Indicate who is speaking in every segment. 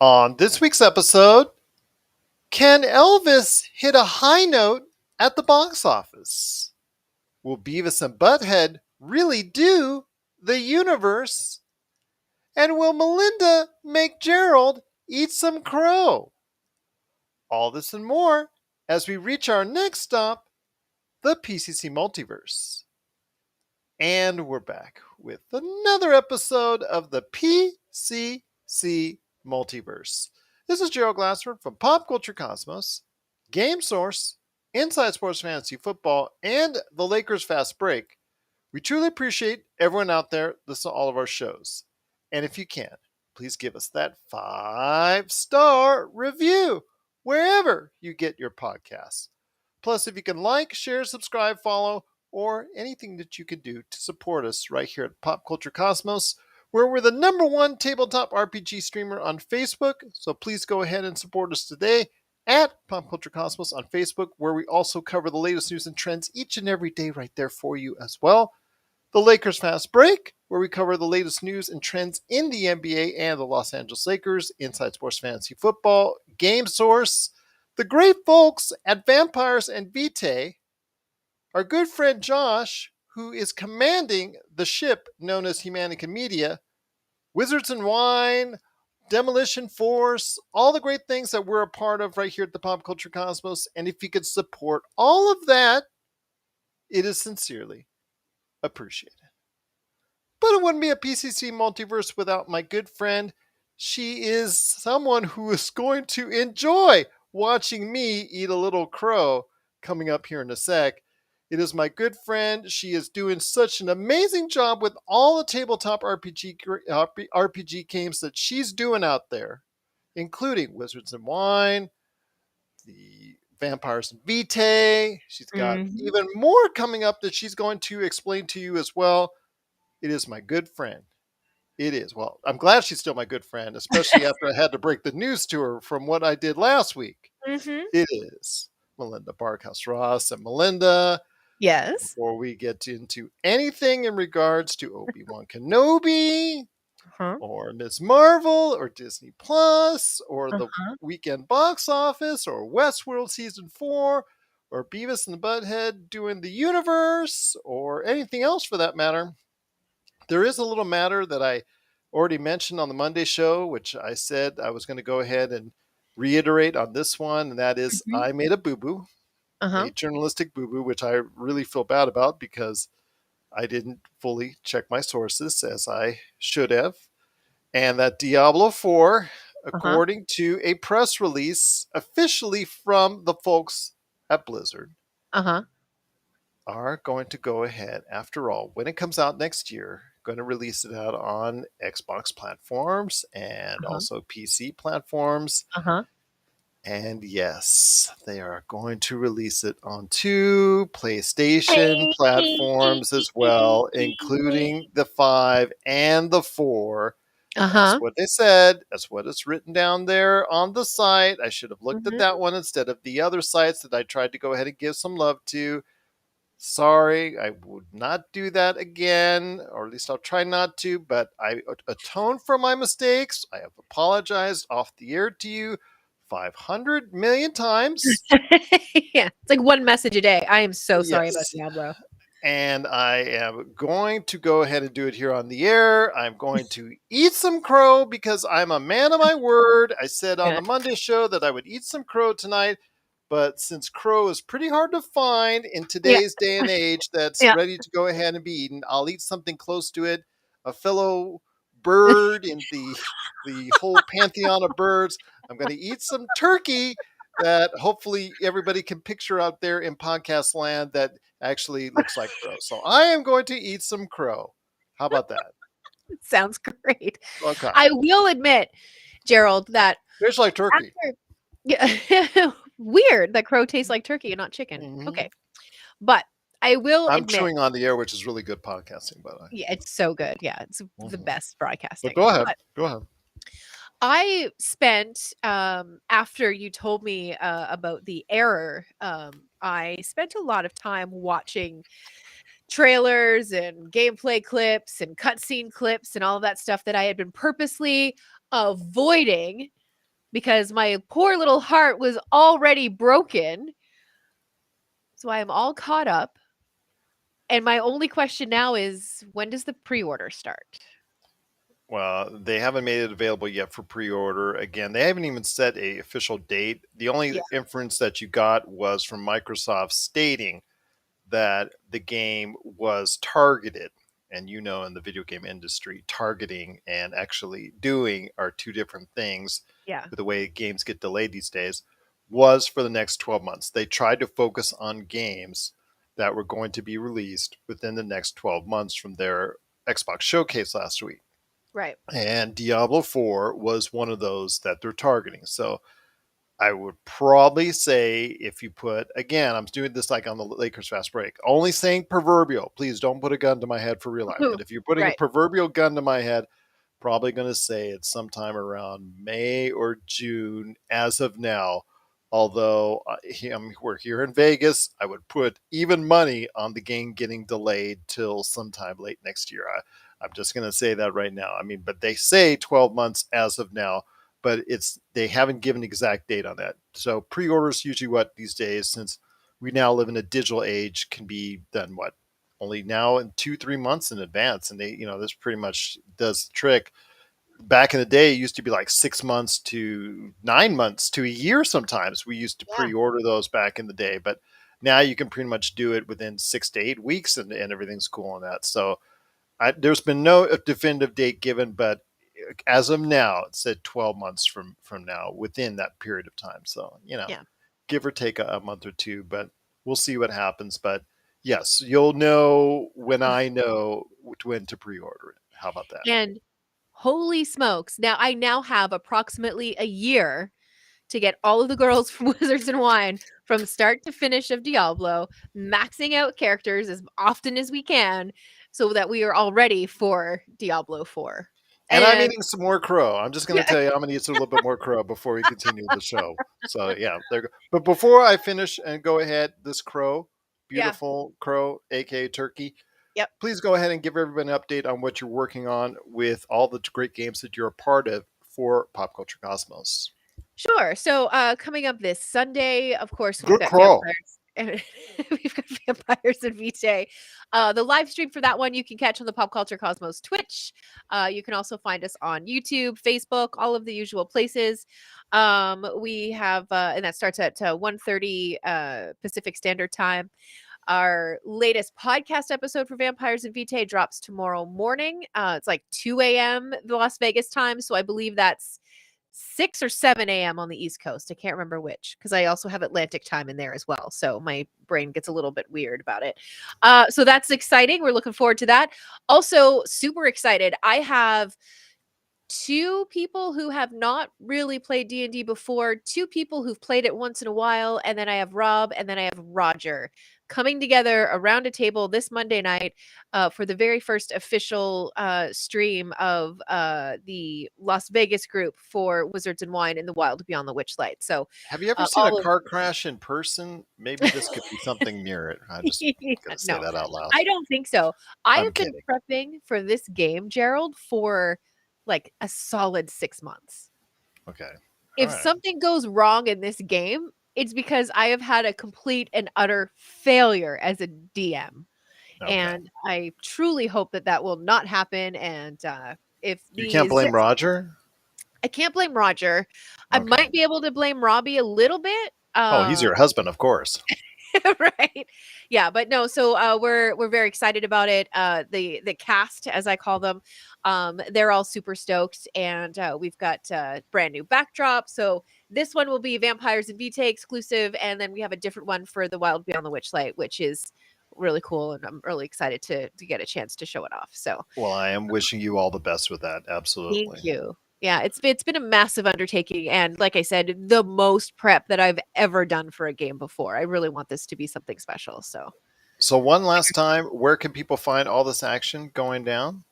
Speaker 1: On this week's episode, can Elvis hit a high note at the box office? Will Beavis and Butthead really do the universe? And will Melinda make Gerald eat some crow? All this and more as we reach our next stop, the PCC Multiverse. And we're back with another episode of the PCC Multiverse. This is Gerald Glassford from Pop Culture Cosmos, Game Source, Inside Sports Fantasy Football, and the Lakers Fast Break. We truly appreciate everyone out there listening to all of our shows. And if you can, please give us that 5-star review wherever you get your podcasts. Plus, if you can like, share, subscribe, follow, or anything that you could do to support us right here at Pop Culture Cosmos, where we're the #1 tabletop RPG streamer on Facebook. So please go ahead and support us today at Pop Culture Cosmos on Facebook, where we also cover the latest news and trends each and every day right there for you as well. The Lakers Fast Break, where we cover the latest news and trends in the NBA and the Los Angeles Lakers, Inside Sports Fantasy Football, Game Source, the great folks at Vampires and Vitae, our good friend Josh, who is commanding the ship known as Humanica Media, Wizards and Wine, Demolition Force, all the great things that we're a part of right here at the Pop Culture Cosmos. And if you could support all of that, it is sincerely appreciated. But it wouldn't be a PCC Multiverse without my good friend. She is someone who is going to enjoy watching me eat a little crow coming up here in a sec. It is my good friend. She is doing such an amazing job with all the tabletop RPG games that she's doing out there, including Wizards and Wine, the Vampires and Vitae. She's got even more coming up that she's going to explain to you as well. It is my good friend. It is. Well, I'm glad she's still my good friend, especially after I had to break the news to her from what I did last week. It is Melinda Barkhouse Ross. And Melinda,
Speaker 2: yes,
Speaker 1: before we get into anything in regards to Obi-Wan Kenobi, or Ms. Marvel, or Disney Plus, or the weekend box office, or Westworld Season 4, or Beavis and the Butthead doing the universe, or anything else for that matter, there is a little matter that I already mentioned on the Monday show, which I said I was going to go ahead and reiterate on this one, and that is I made a boo-boo, a journalistic boo-boo, which I really feel bad about because I didn't fully check my sources as I should have. And that Diablo 4, according to a press release officially from the folks at Blizzard, are going to go ahead, after all, when it comes out next year, going to release it out on Xbox platforms and also PC platforms. And yes, they are going to release it on 2 PlayStation platforms as well, including the 5 and the 4. That's what they said. That's what it's written down there on the site. I should have looked at that one instead of the other sites that I tried to go ahead and give some love to. Sorry, I would not do that again, or at least I'll try not to, but I atone for my mistakes. I have apologized off the air to you 500 million times.
Speaker 2: Yeah, it's like one message a day. I am so sorry about Diablo.
Speaker 1: And I am going to go ahead and do it here on the air. I'm going to eat some crow because I'm a man of my word. I said on the Monday show that I would eat some crow tonight. But since crow is pretty hard to find in today's day and age that's ready to go ahead and be eaten, I'll eat something close to it. A fellow bird in the whole pantheon of birds. I'm going to eat some turkey that hopefully everybody can picture out there in podcast land that actually looks like crow. So I am going to eat some crow. How about that?
Speaker 2: Sounds great.
Speaker 1: Okay.
Speaker 2: I will admit, Gerald, that
Speaker 1: it's like turkey.
Speaker 2: Weird that crow tastes like turkey and not chicken. Okay. But I will
Speaker 1: I'm
Speaker 2: admit,
Speaker 1: chewing on the air, which is really good podcasting, by the way.
Speaker 2: Yeah, it's so good. Yeah, it's the best broadcasting.
Speaker 1: But go ahead. Go ahead.
Speaker 2: I spent, after you told me about the error, I spent a lot of time watching trailers and gameplay clips and cutscene clips and all of that stuff that I had been purposely avoiding because my poor little heart was already broken. So I am all caught up. And my only question now is, when does the pre-order start?
Speaker 1: Well, they haven't made it available yet for pre-order. Again, they haven't even set a official date. The only
Speaker 2: Yeah.
Speaker 1: inference that you got was from Microsoft stating that the game was targeted. And in the video game industry, targeting and actually doing are two different things
Speaker 2: Yeah.
Speaker 1: with the way games get delayed these days, was for the next 12 months. They tried to focus on games that were going to be released within the next 12 months from their Xbox showcase last week.
Speaker 2: Right.
Speaker 1: And Diablo 4 was one of those that they're targeting. So I would probably say, if you put, again, I'm doing this like on the Lakers fast break, only saying proverbial. Please don't put a gun to my head for real life. But if you're putting a
Speaker 2: Right.
Speaker 1: proverbial gun to my head, probably going to say it's sometime around May or June as of now. Although we're here in Vegas, I would put even money on the game getting delayed till sometime late next year. I'm just going to say that right now. I mean, but they say 12 months as of now, but they haven't given an exact date on that. So pre-orders usually what these days, since we now live in a digital age, can be done what only now in 2-3 months in advance, and this pretty much does the trick. Back in the day, it used to be like 6 months to 9 months to a year. Sometimes we used to
Speaker 2: Yeah.
Speaker 1: pre-order those back in the day, but now you can pretty much do it within 6 to 8 weeks, and everything's cool on that. So there's been no definitive date given, but as of now, it said 12 months from now within that period of time. So
Speaker 2: Yeah.
Speaker 1: give or take a month or two, but we'll see what happens. But yes, you'll know when I know when to pre-order it. How about that?
Speaker 2: And holy smokes. Now I now have approximately a year to get all of the girls from Wizards and Wine from start to finish of Diablo, maxing out characters as often as we can so that we are all ready for Diablo 4.
Speaker 1: And I'm
Speaker 2: And
Speaker 1: eating some more crow. I'm just going to
Speaker 2: yeah,
Speaker 1: tell you, I'm going to eat a little bit more crow before we continue the show. So yeah, there. But before I finish and go ahead, this crow,
Speaker 2: yeah,
Speaker 1: beautiful crow, aka turkey.
Speaker 2: yep.
Speaker 1: Please go ahead and give everybody an update on what you're working on with all the great games that you're a part of for Pop Culture Cosmos.
Speaker 2: Sure. So, coming up this Sunday, of course, we've
Speaker 1: Good
Speaker 2: got
Speaker 1: crow.
Speaker 2: vampires and we've got vampires and Vitae. The live stream for that one you can catch on the Pop Culture Cosmos Twitch. You can also find us on YouTube, Facebook, all of the usual places. We have, and that starts at 1:30 Pacific Standard Time. Our latest podcast episode for Vampires and Vitae drops tomorrow morning. It's like 2 a.m. the Las Vegas time, so I believe that's 6 or 7 a.m. on the East Coast. I can't remember which, because I also have Atlantic time in there as well. So my brain gets a little bit weird about it. So that's exciting. We're looking forward to that. Also, super excited. I have two people who have not really played D&D before, two people who've played it once in a while, and then I have Rob, and then I have Roger coming together around a table this Monday night for the very first official stream of the Las Vegas group for Wizards and Wine in the Wild Beyond the Witchlight. So
Speaker 1: Have you ever seen a
Speaker 2: all of
Speaker 1: car crash in person? Maybe this could be something near it. I just gotta say
Speaker 2: no,
Speaker 1: that out loud.
Speaker 2: I don't think so. I
Speaker 1: I'm
Speaker 2: have been
Speaker 1: kidding.
Speaker 2: prepping for this game, Gerald, for like a solid 6 months.
Speaker 1: Okay. All
Speaker 2: If
Speaker 1: right.
Speaker 2: something goes wrong in this game, it's because I have had a complete and utter failure as a DM.
Speaker 1: Okay.
Speaker 2: And I truly hope that that will not happen. And if
Speaker 1: You can't
Speaker 2: the
Speaker 1: blame Roger?
Speaker 2: I can't blame Roger. I
Speaker 1: Okay.
Speaker 2: might be able to blame Robbie a little bit.
Speaker 1: Oh, he's your husband, of course.
Speaker 2: Right. Yeah, but no, so we're very excited about it. The cast, as I call them, they're all super stoked, and we've got brand new backdrop. So this one will be Vampires and Vitae exclusive, and then we have a different one for the Wild Beyond the Witchlight, which is really cool, and I'm really excited to get a chance to show it off. So
Speaker 1: Well, I am wishing you all the best with that.
Speaker 2: thank
Speaker 1: Absolutely.
Speaker 2: you. Yeah, it's been a massive undertaking, and like I said, the most prep that I've ever done for a game before. I really want this to be something special. So
Speaker 1: So, one last time, where can people find all this action going down?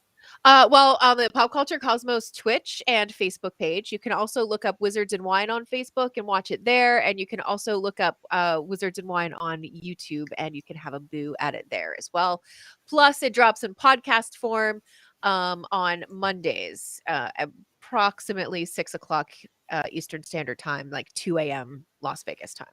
Speaker 2: well, on the Pop Culture Cosmos Twitch and Facebook page, you can also look up Wizards and Wine on Facebook and watch it there. And you can also look up Wizards and Wine on YouTube and you can have a boo at it there as well. Plus, it drops in podcast form on Mondays, approximately 6 o'clock Eastern Standard Time, like 2 a.m. Las Vegas time.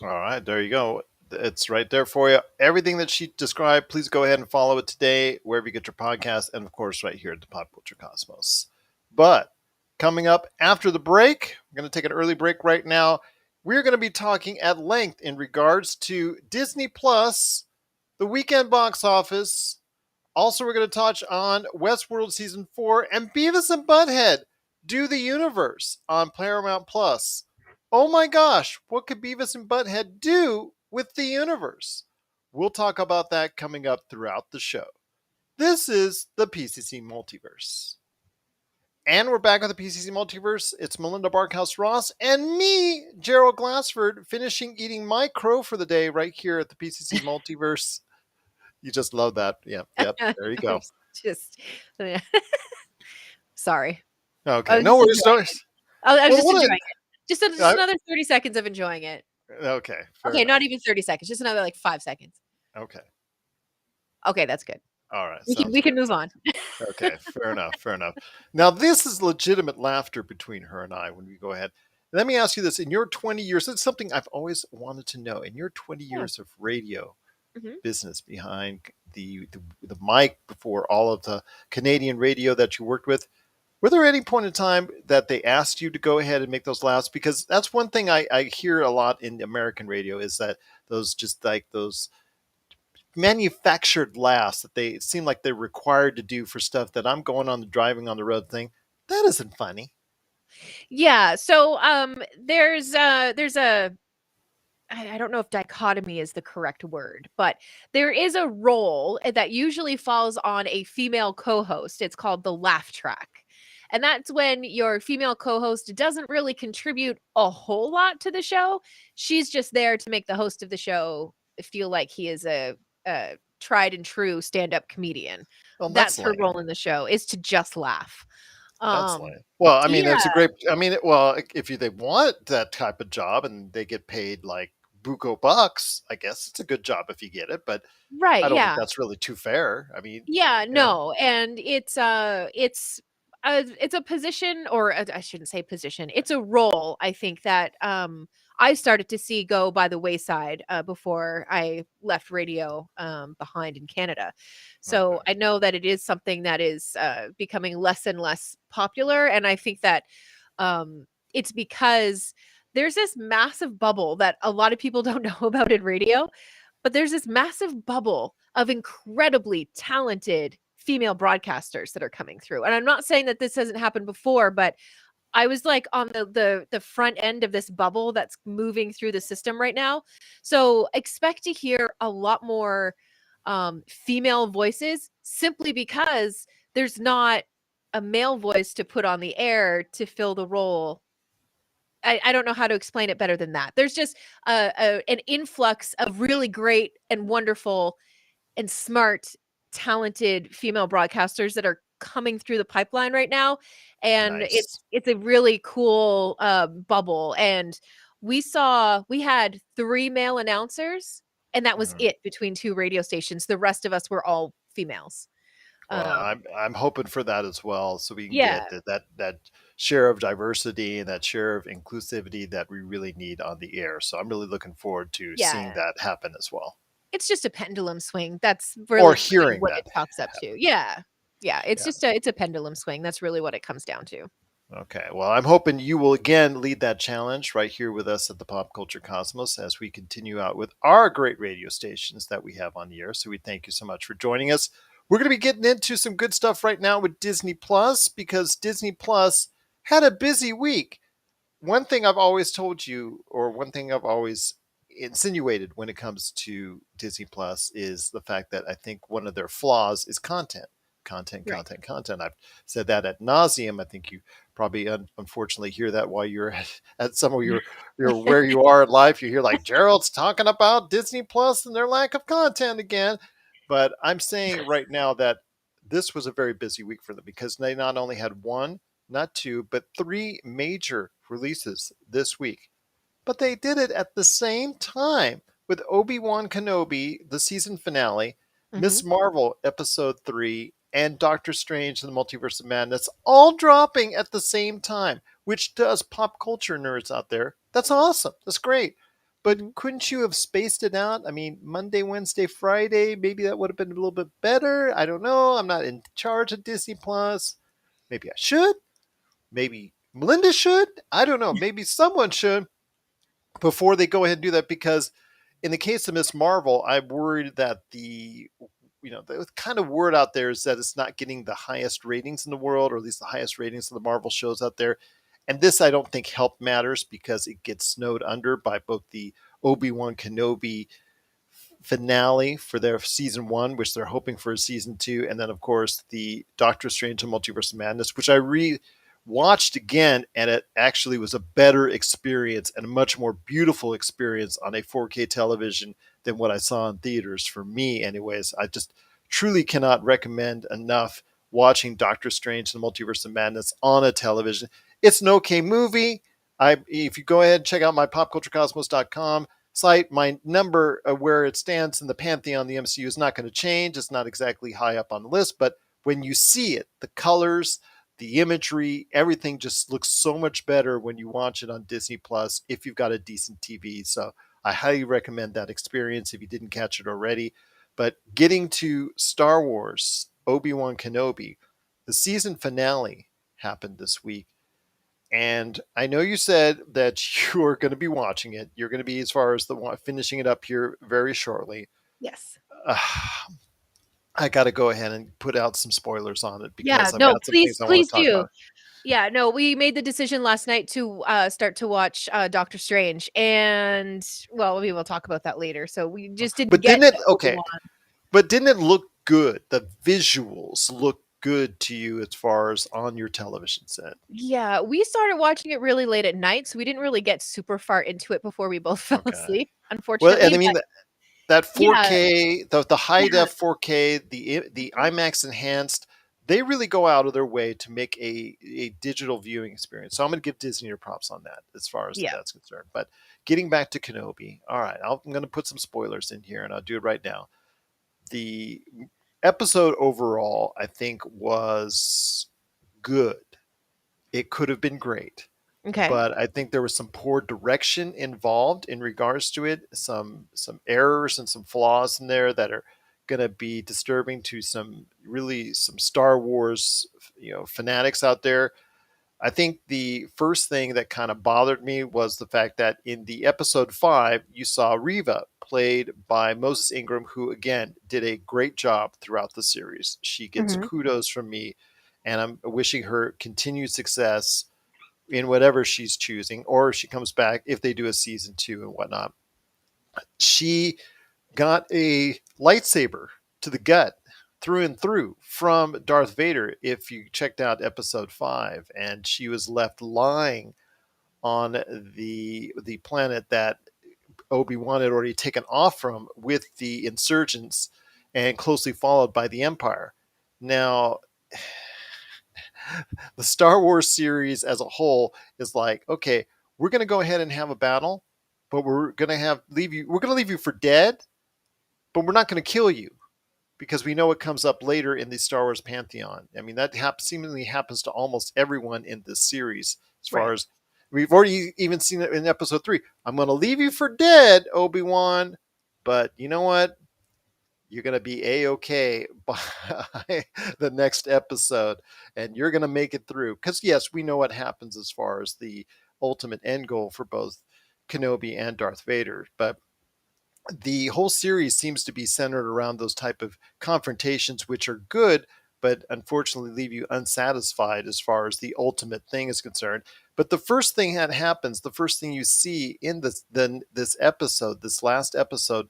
Speaker 1: All right, there you go. It's right there for you. Everything that she described, please go ahead and follow it today, wherever you get your podcast, and of course, right here at the Pop Culture Cosmos. But coming up after the break, we're going to take an early break right now. We're going to be talking at length in regards to Disney Plus, the weekend box office. Also, we're going to touch on Westworld Season 4 and Beavis and Butthead Do the Universe on Paramount Plus. Oh my gosh, what could Beavis and Butthead do with the universe? We'll talk about that coming up throughout the show. This is the PCC Multiverse. And we're back with the PCC Multiverse. It's Melinda Barkhouse Ross and me, Gerald Glassford, finishing eating my crow for the day right here at the PCC Multiverse. You just love that. Yep. There you go.
Speaker 2: Just sorry.
Speaker 1: Okay. No worries. No worries.
Speaker 2: I was
Speaker 1: Well,
Speaker 2: just enjoying it. Just another 30 seconds of enjoying it.
Speaker 1: Okay.
Speaker 2: Okay, not even 30 seconds. Just another like 5 seconds.
Speaker 1: Okay.
Speaker 2: Okay, that's good.
Speaker 1: All right.
Speaker 2: We can move on.
Speaker 1: Okay. Fair enough. Now, this is legitimate laughter between her and I when we go ahead. Let me ask you this. In your 20 years, it's something I've always wanted to know. In your 20 years of radio business behind the mic, before all of the Canadian radio that you worked with, were there any point in time that they asked you to go ahead and make those laughs? Because that's one thing I hear a lot in American radio is that those manufactured laughs that they seem like they're required to do for stuff that I'm going on the driving on the road thing. That isn't funny.
Speaker 2: Yeah. So there's a I don't know if dichotomy is the correct word, but there is a role that usually falls on a female co-host. It's called the laugh track. And that's when your female co-host doesn't really contribute a whole lot to the show. She's just there to make the host of the show feel like he is a tried and true stand-up comedian.
Speaker 1: Well,
Speaker 2: That's her role in the show, is to just laugh.
Speaker 1: That's lame. Well, I mean,
Speaker 2: Yeah.
Speaker 1: that's a great. I mean, well, if they want that type of job and they get paid like buco bucks, I guess it's a good job if you get it. But
Speaker 2: Right.
Speaker 1: I don't think
Speaker 2: Yeah.
Speaker 1: that's really too fair. I mean,
Speaker 2: Yeah.
Speaker 1: you know,
Speaker 2: No. And it's a position, or I shouldn't say position. It's a role, I think, that I started to see go by the wayside before I left radio behind in Canada. So
Speaker 1: Okay.
Speaker 2: I know that it is something that is becoming less and less popular, and I think that it's because there's this massive bubble that a lot of people don't know about in radio, but there's this massive bubble of incredibly talented female broadcasters that are coming through. And I'm not saying that this hasn't happened before, but I was like on the front end of this bubble that's moving through the system right now. So expect to hear a lot more female voices, simply because there's not a male voice to put on the air to fill the role. I don't know how to explain it better than that. There's just an influx of really great and wonderful and smart, talented female broadcasters that are coming through the pipeline right now, and
Speaker 1: Nice.
Speaker 2: it's a really cool bubble. And we had 3 male announcers, and that was
Speaker 1: Mhm.
Speaker 2: it between 2 radio stations. The rest of us were all females.
Speaker 1: Well,
Speaker 2: Um,
Speaker 1: I'm hoping for that as well, so we can
Speaker 2: yeah,
Speaker 1: get that share of diversity and that share of inclusivity that we really need on the air. So I'm really looking forward to seeing
Speaker 2: yeah.
Speaker 1: that happen as well,
Speaker 2: It's just a pendulum swing. That's
Speaker 1: or
Speaker 2: really kind of
Speaker 1: hearing
Speaker 2: what
Speaker 1: that
Speaker 2: it talks up
Speaker 1: happen.
Speaker 2: to. Yeah. Yeah, it's
Speaker 1: Yeah.
Speaker 2: just it's a pendulum swing. That's really what it comes down to.
Speaker 1: Okay. Well, I'm hoping you will again lead that challenge right here with us at the Pop Culture Cosmos as we continue out with our great radio stations that we have on the air. So we thank you so much for joining us. We're going to be getting into some good stuff right now with Disney Plus, because Disney Plus had a busy week. One thing I've always told you, or one thing I've always insinuated when it comes to Disney Plus, is the fact that I think one of their flaws is content. Content,
Speaker 2: Right.
Speaker 1: content, content. I've said that ad nauseum. I think you probably unfortunately hear that while you're at some of your where you are in life. You hear like Gerald's talking about Disney Plus and their lack of content again. But I'm saying right now that this was a very busy week for them, because they not only had one, not two, but 3 major releases this week. But they did it at the same time with Obi-Wan Kenobi, the season finale,
Speaker 2: Mhm.
Speaker 1: Miss Marvel episode 3, and Doctor Strange and the Multiverse of Madness all dropping at the same time, which does pop culture nerds out there. That's awesome. That's great. But
Speaker 2: Mhm.
Speaker 1: couldn't you have spaced it out? I mean, Monday, Wednesday, Friday, maybe that would have been a little bit better. I don't know. I'm not in charge of Disney Plus. Maybe I should. Maybe Melinda should. I don't know. Maybe someone should before they go ahead and do that, because in the case of Miss Marvel, I'm worried that the kind of word out there is that it's not getting the highest ratings in the world, or at least the highest ratings of the Marvel shows out there. And this, I don't think, help matters because it gets snowed under by both the Obi-Wan Kenobi finale for their season one, which they're hoping for a season two, and then of course the Doctor Strange and Multiverse of Madness, which I watched again, and it actually was a better experience and a much more beautiful experience on a 4K television than what I saw in theaters. For me, anyways, I just truly cannot recommend enough watching Doctor Strange and the Multiverse of Madness on a television. It's an okay movie. If you go ahead and check out my popculturecosmos.com site, my number where it stands in the pantheon of the MCU is not going to change. It's not exactly high up on the list, but when you see it, the colors, the imagery, everything just looks so much better when you watch it on Disney Plus if you've got a decent TV. So I highly recommend that experience if you didn't catch it already. But getting to Star Wars, Obi-Wan Kenobi, the season finale happened this week. And I know you said that you are going to be watching it. You're going to be, as far as finishing it up here very shortly.
Speaker 2: Yes.
Speaker 1: Uh, I got to go ahead and put out some spoilers on it
Speaker 2: Yeah,
Speaker 1: because I've
Speaker 2: no,
Speaker 1: got some things
Speaker 2: please
Speaker 1: I want
Speaker 2: please
Speaker 1: to talk
Speaker 2: do.
Speaker 1: about.
Speaker 2: Yeah, no, we made the decision last night to, start to watch, Doctor Strange, and, well, we will talk about that later, so we just didn't
Speaker 1: But
Speaker 2: get
Speaker 1: didn't it,
Speaker 2: to
Speaker 1: okay,
Speaker 2: Obi-Wan.
Speaker 1: but didn't it look good? The visuals look good to you as far as on your television set.
Speaker 2: Yeah, we started watching it really late at night, so we didn't really get super far into it before we both fell
Speaker 1: Okay.
Speaker 2: asleep,
Speaker 1: Well, and
Speaker 2: unfortunately,
Speaker 1: I mean,
Speaker 2: but
Speaker 1: that
Speaker 2: yeah,
Speaker 1: 4K, the high
Speaker 2: yeah.
Speaker 1: def 4K, the
Speaker 2: Mhm.
Speaker 1: IMAX enhanced, they really go out of their way to make a digital viewing experience. So I'm going to give Disney your props on that as far as
Speaker 2: Yeah.
Speaker 1: that's concerned. But getting back to Kenobi, all right, I'm going to put some spoilers in here, and I'll do it right now. The episode overall, I think, was good. It could have been great,
Speaker 2: Okay.
Speaker 1: but I think there was some poor direction involved in regards to it. Some errors and some flaws in there that are going to be disturbing to some Star Wars fanatics out there. I think the first thing that kind of bothered me was the fact that in the episode 5 you saw Riva played by Moses Ingram, who again did a great job throughout the series. She gets
Speaker 2: Mhm.
Speaker 1: kudos from me, and I'm wishing her continued success in whatever she's choosing, or if she comes back if they do a season 2 and whatnot. She got a lightsaber to the gut through and through from Darth Vader if you checked out episode 5, and she was left lying on the planet that Obi-Wan had already taken off from with the insurgents, and closely followed by the Empire. Now, the Star Wars series as a whole is like, okay, we're going to go ahead and have a battle, but we're going to leave you for dead, but we're not going to kill you because we know it comes up later in the Star Wars pantheon. I mean, that seemingly happens to almost everyone in this series. As far
Speaker 2: Right.
Speaker 1: as we've already even seen it in episode 3, I'm going to leave you for dead, Obi-Wan, but you know what? You're going to be a-okay by the next episode, and you're going to make it through. Because yes, we know what happens as far as the ultimate end goal for both Kenobi and Darth Vader, but the whole series seems to be centered around those type of confrontations, which are good, but unfortunately leave you unsatisfied as far as the ultimate thing is concerned. But the first thing that happens, the first thing you see in this episode, this last episode,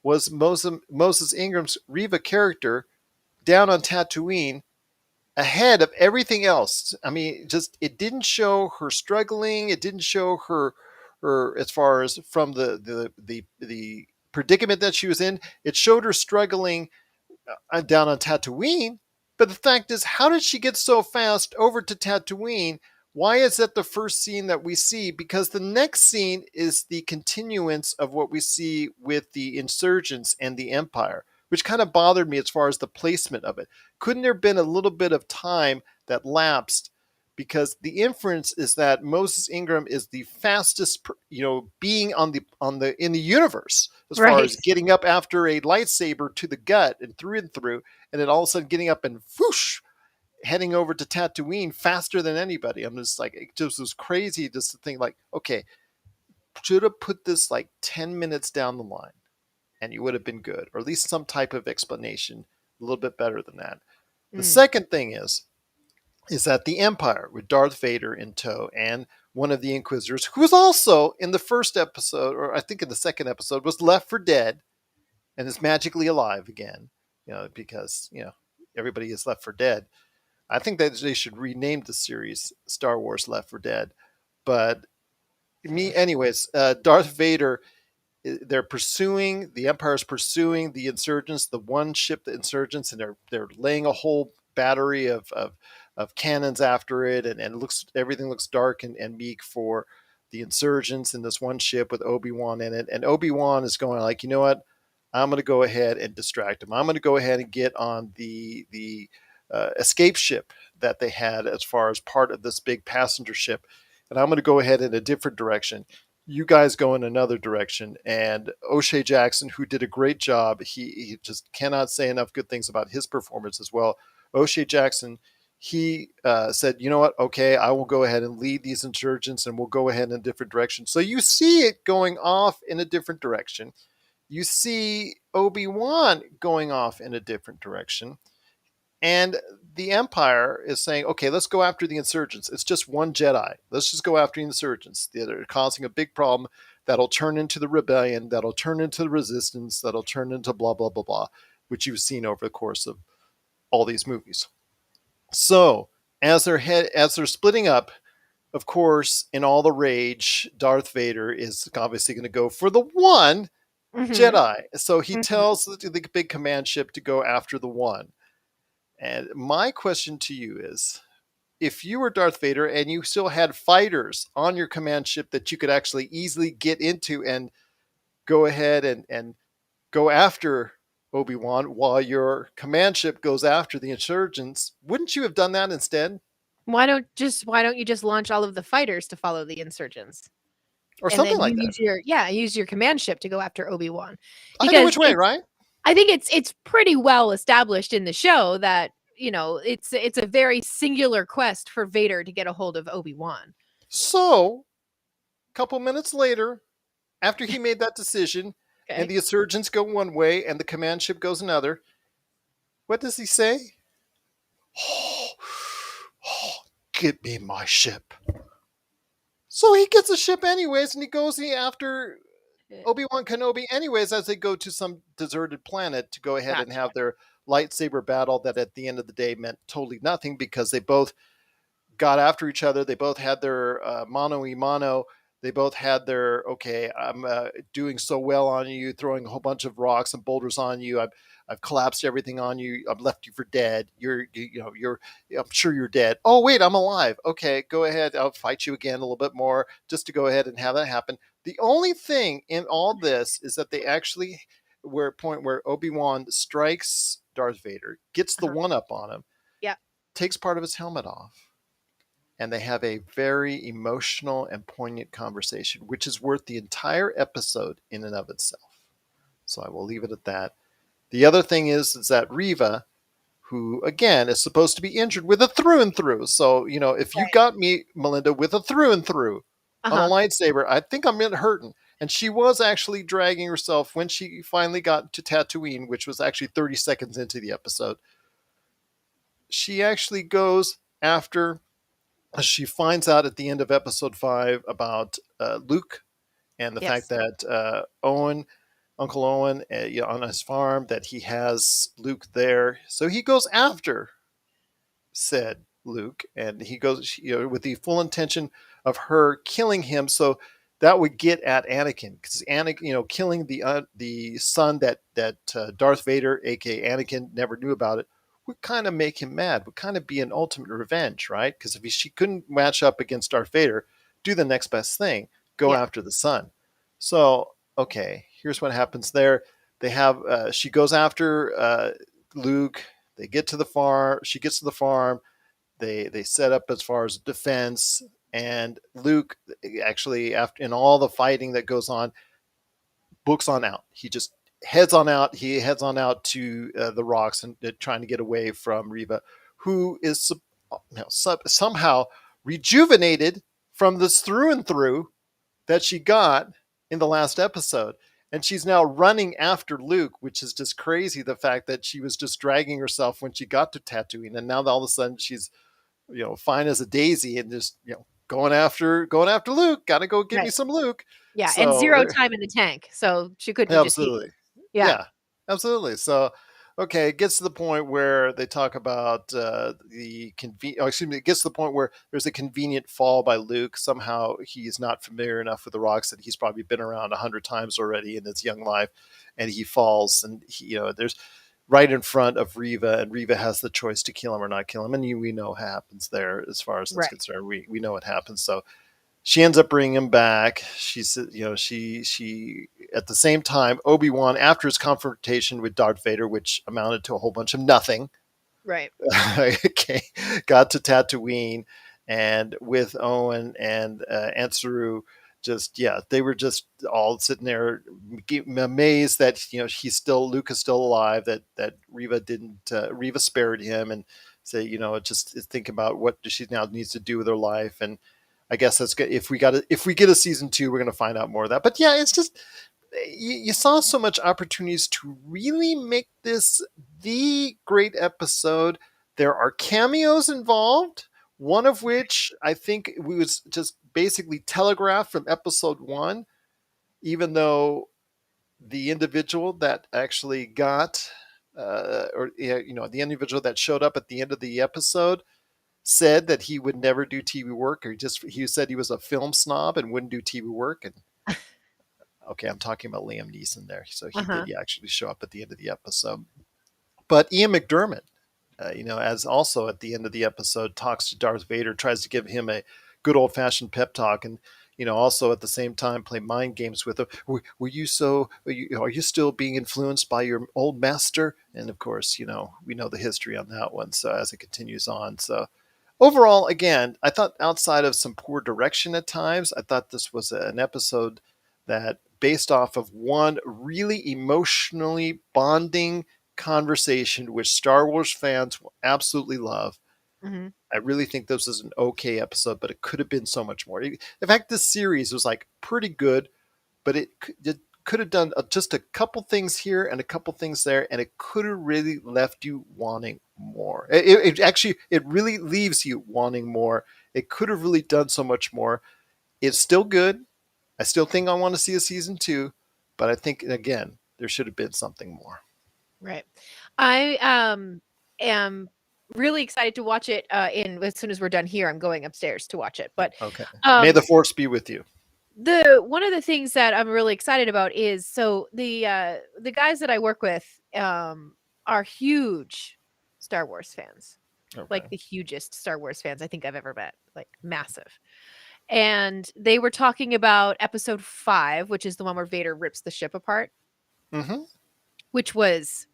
Speaker 1: was Moses Ingram's Riva character down on Tatooine ahead of everything else. I mean, just it didn't show her struggling. It didn't show her as far as from the predicament that she was in. It showed her struggling down on Tatooine. But the fact is, how did she get so fast over to Tatooine? Why is that the first scene that we see? Because the next scene is the continuance of what we see with the insurgents and the Empire, which kind of bothered me as far as the placement of it. Couldn't there have been a little bit of time that lapsed? Because the inference is that Moses Ingram is the fastest, being on the in the universe as far
Speaker 2: Right.
Speaker 1: as getting up after a lightsaber to the gut and through, and then all of a sudden getting up and whoosh, heading over to Tatooine faster than anybody. I'm just like, it just was crazy just to think like, okay, should have put this like 10 minutes down the line and you would have been good, or at least some type of explanation a little bit better than that. The
Speaker 2: Mm.
Speaker 1: second thing is that the Empire, with Darth Vader in tow and one of the Inquisitors, who was also in the first episode, or I think in the second episode, was left for dead and is magically alive again, because, everybody is left for dead. I think that they should rename the series Star Wars Left for Dead. But anyways, Darth Vader, the Empire's pursuing the insurgents, the one ship, the insurgents, and they're laying a whole battery of cannons after it, and everything looks dark and meek for the insurgents in this one ship with Obi-Wan in it. And Obi-Wan is going like, you know what? I'm going to go ahead and distract him. I'm going to go ahead and get on the escape ship that they had as far as part of this big passenger ship, and I'm going to go ahead in a different direction. You guys go in another direction. And O'Shea Jackson, who did a great job, he just cannot say enough good things about his performance as well. O'Shea Jackson, he said, you know what? Okay, I will go ahead and lead these insurgents, and we'll go ahead in a different direction. So you see it going off in a different direction. You see Obi-Wan going off in a different direction. And the Empire is saying, okay, let's go after the insurgents. It's just one Jedi. Let's just go after the insurgents. They're causing a big problem that'll turn into the rebellion, that'll turn into the resistance, that'll turn into blah, blah, blah, blah, which you've seen over the course of all these movies. So as they're splitting up, of course, in all the rage, Darth Vader is obviously going to go for the one
Speaker 2: Mhm.
Speaker 1: Jedi. So he
Speaker 2: Mhm.
Speaker 1: tells the big command ship to go after the one. And my question to you is, if you were Darth Vader and you still had fighters on your command ship that you could actually easily get into and go ahead and go after Obi-Wan while your command ship goes after the insurgents, wouldn't you have done that instead?
Speaker 2: Why don't you just launch all of the fighters to follow the insurgents?
Speaker 1: Or
Speaker 2: And
Speaker 1: something
Speaker 2: then
Speaker 1: like
Speaker 2: you
Speaker 1: that.
Speaker 2: use your command ship to go after Obi-Wan.
Speaker 1: Either
Speaker 2: Because
Speaker 1: which way, right?
Speaker 2: I think it's pretty well established in the show that, it's a very singular quest for Vader to get a hold of Obi-Wan.
Speaker 1: So, a couple minutes later, after he made that decision, and
Speaker 2: Okay.
Speaker 1: the insurgents go one way and the command ship goes another, what does he say? Oh, get me my ship. So he gets a ship anyways, and he goes after
Speaker 2: Eh,
Speaker 1: Obi-Wan Kenobi anyways as they go to some deserted planet to go ahead and
Speaker 2: Gotcha.
Speaker 1: have their lightsaber battle that at the end of the day meant totally nothing because they both got after each other. They both had their mano y mano. They both had their, okay, I'm doing so well on you, throwing a whole bunch of rocks and boulders on you. I've collapsed everything on you. I've left you for dead. I'm sure you're dead. Oh wait, I'm alive. Okay, go ahead. I'll fight you again a little bit more just to go ahead and have that happen. The only thing in all this is that they actually were a point where Obi-Wan strikes Darth Vader, gets the
Speaker 2: Uh-huh.
Speaker 1: one up on him,
Speaker 2: Yeah.
Speaker 1: takes part of his helmet off, and they have a very emotional and poignant conversation, which is worth the entire episode in and of itself. So I will leave it at that. The other thing is that Riva, who again is supposed to be injured with a through and through. So, if you
Speaker 2: Right.
Speaker 1: got me, Melinda, with a through and through on a
Speaker 2: Uh-huh.
Speaker 1: lightsaber, I think I'm hurting. And she was actually dragging herself when she finally got to Tatooine, which was actually 30 seconds into the episode. She actually goes after she finds out at the end of episode 5 about Luke and the fact
Speaker 2: Yes.
Speaker 1: that Uncle Owen, on his farm, that he has Luke there. So he goes after said Luke, and he goes, with the full intention of her killing him. So that would get at Anakin, because Anakin, killing the son that Darth Vader, aka Anakin, never knew about it, would kind of make him mad. Would kind of be an ultimate revenge, right? Because if she couldn't match up against Darth Vader, do the next best thing, go
Speaker 2: Yeah.
Speaker 1: after the son. So okay, here's what happens there. they have she goes after Luke. They get to the farm. She gets to the farm. They set up as far as defense, and Luke actually, after in all the fighting that goes on, books on out. He just heads on out. He heads on out to the rocks and trying to get away from Reva, who is somehow rejuvenated from this through and through that she got in the last episode. And she's now running after Luke, which is just crazy. The fact that she was just dragging herself when she got to Tatooine, and now all of a sudden she's, fine as a daisy and just, going after Luke. Got to go get me
Speaker 2: Right.
Speaker 1: some Luke.
Speaker 2: Yeah, and
Speaker 1: So
Speaker 2: 0 time in the tank, so she couldn't have just eaten.
Speaker 1: absolutely.
Speaker 2: Yeah.
Speaker 1: Yeah, absolutely. So, okay, it gets to the point where they talk about excuse me, it gets to the point where there's a convenient fall by Luke. Somehow he's not familiar enough with the rocks that he's probably been around 100 times already in his young life, and he falls, and there's right in front of Reva, and Reva has the choice to kill him or not kill him, and we know what happens there as far as that's
Speaker 2: Right.
Speaker 1: concerned. We know what happens. So she ends up bringing him back. She said, she at the same time, Obi-Wan, after his confrontation with Darth Vader, which amounted to a whole bunch of nothing,
Speaker 2: Right.
Speaker 1: okay, got to Tatooine, and with Owen and Aunt Saru, they were just all sitting there amazed that Luke is still alive, that Reva spared him, and say, just think about what she now needs to do with her life. And I guess that's good. If we get a season 2, we're going to find out more of that. But yeah, it's just you saw so much opportunities to really make this the great episode. There are cameos involved, one of which I think was just basically telegraphed from episode 1, even though the individual that actually got the individual that showed up at the end of the episode said that he would never do TV work, or he said he was a film snob and wouldn't do TV work. And okay, I'm talking about Liam Neeson there. So he
Speaker 2: Uh-huh.
Speaker 1: did actually show up at the end of the episode. But Ian McDermott, as also at the end of the episode, talks to Darth Vader, tries to give him a good old fashioned pep talk, and also at the same time play mind games with him. Were you so? Are you still being influenced by your old master? And of course, we know the history on that one. So as it continues on, so overall, again, I thought outside of some poor direction at times, I thought this was an episode that, based off of one really emotionally bonding conversation, which Star Wars fans will absolutely love.
Speaker 2: Hmm.
Speaker 1: I really think this is an okay episode, but it could have been so much more. In fact, this series was like pretty good, but it could have done just a couple things here and a couple things there, and it could have really left you wanting more. It really leaves you wanting more. It could have really done so much more. It's still good. I still think I want to see a season 2, but I think again there should have been something more.
Speaker 2: Right. I am really excited to watch it. In As soon as we're done here, I'm going upstairs to watch it. But
Speaker 1: Okay. May
Speaker 2: um,
Speaker 1: the force be with you.
Speaker 2: the one of the things that I'm really excited about is, so the guys that I work with are huge Star Wars fans,
Speaker 1: Okay.
Speaker 2: like the hugest Star Wars fans I think I've ever met, like massive. And they were talking about episode 5, which is the one where Vader rips the ship apart,
Speaker 1: Mm-hmm.
Speaker 2: which was,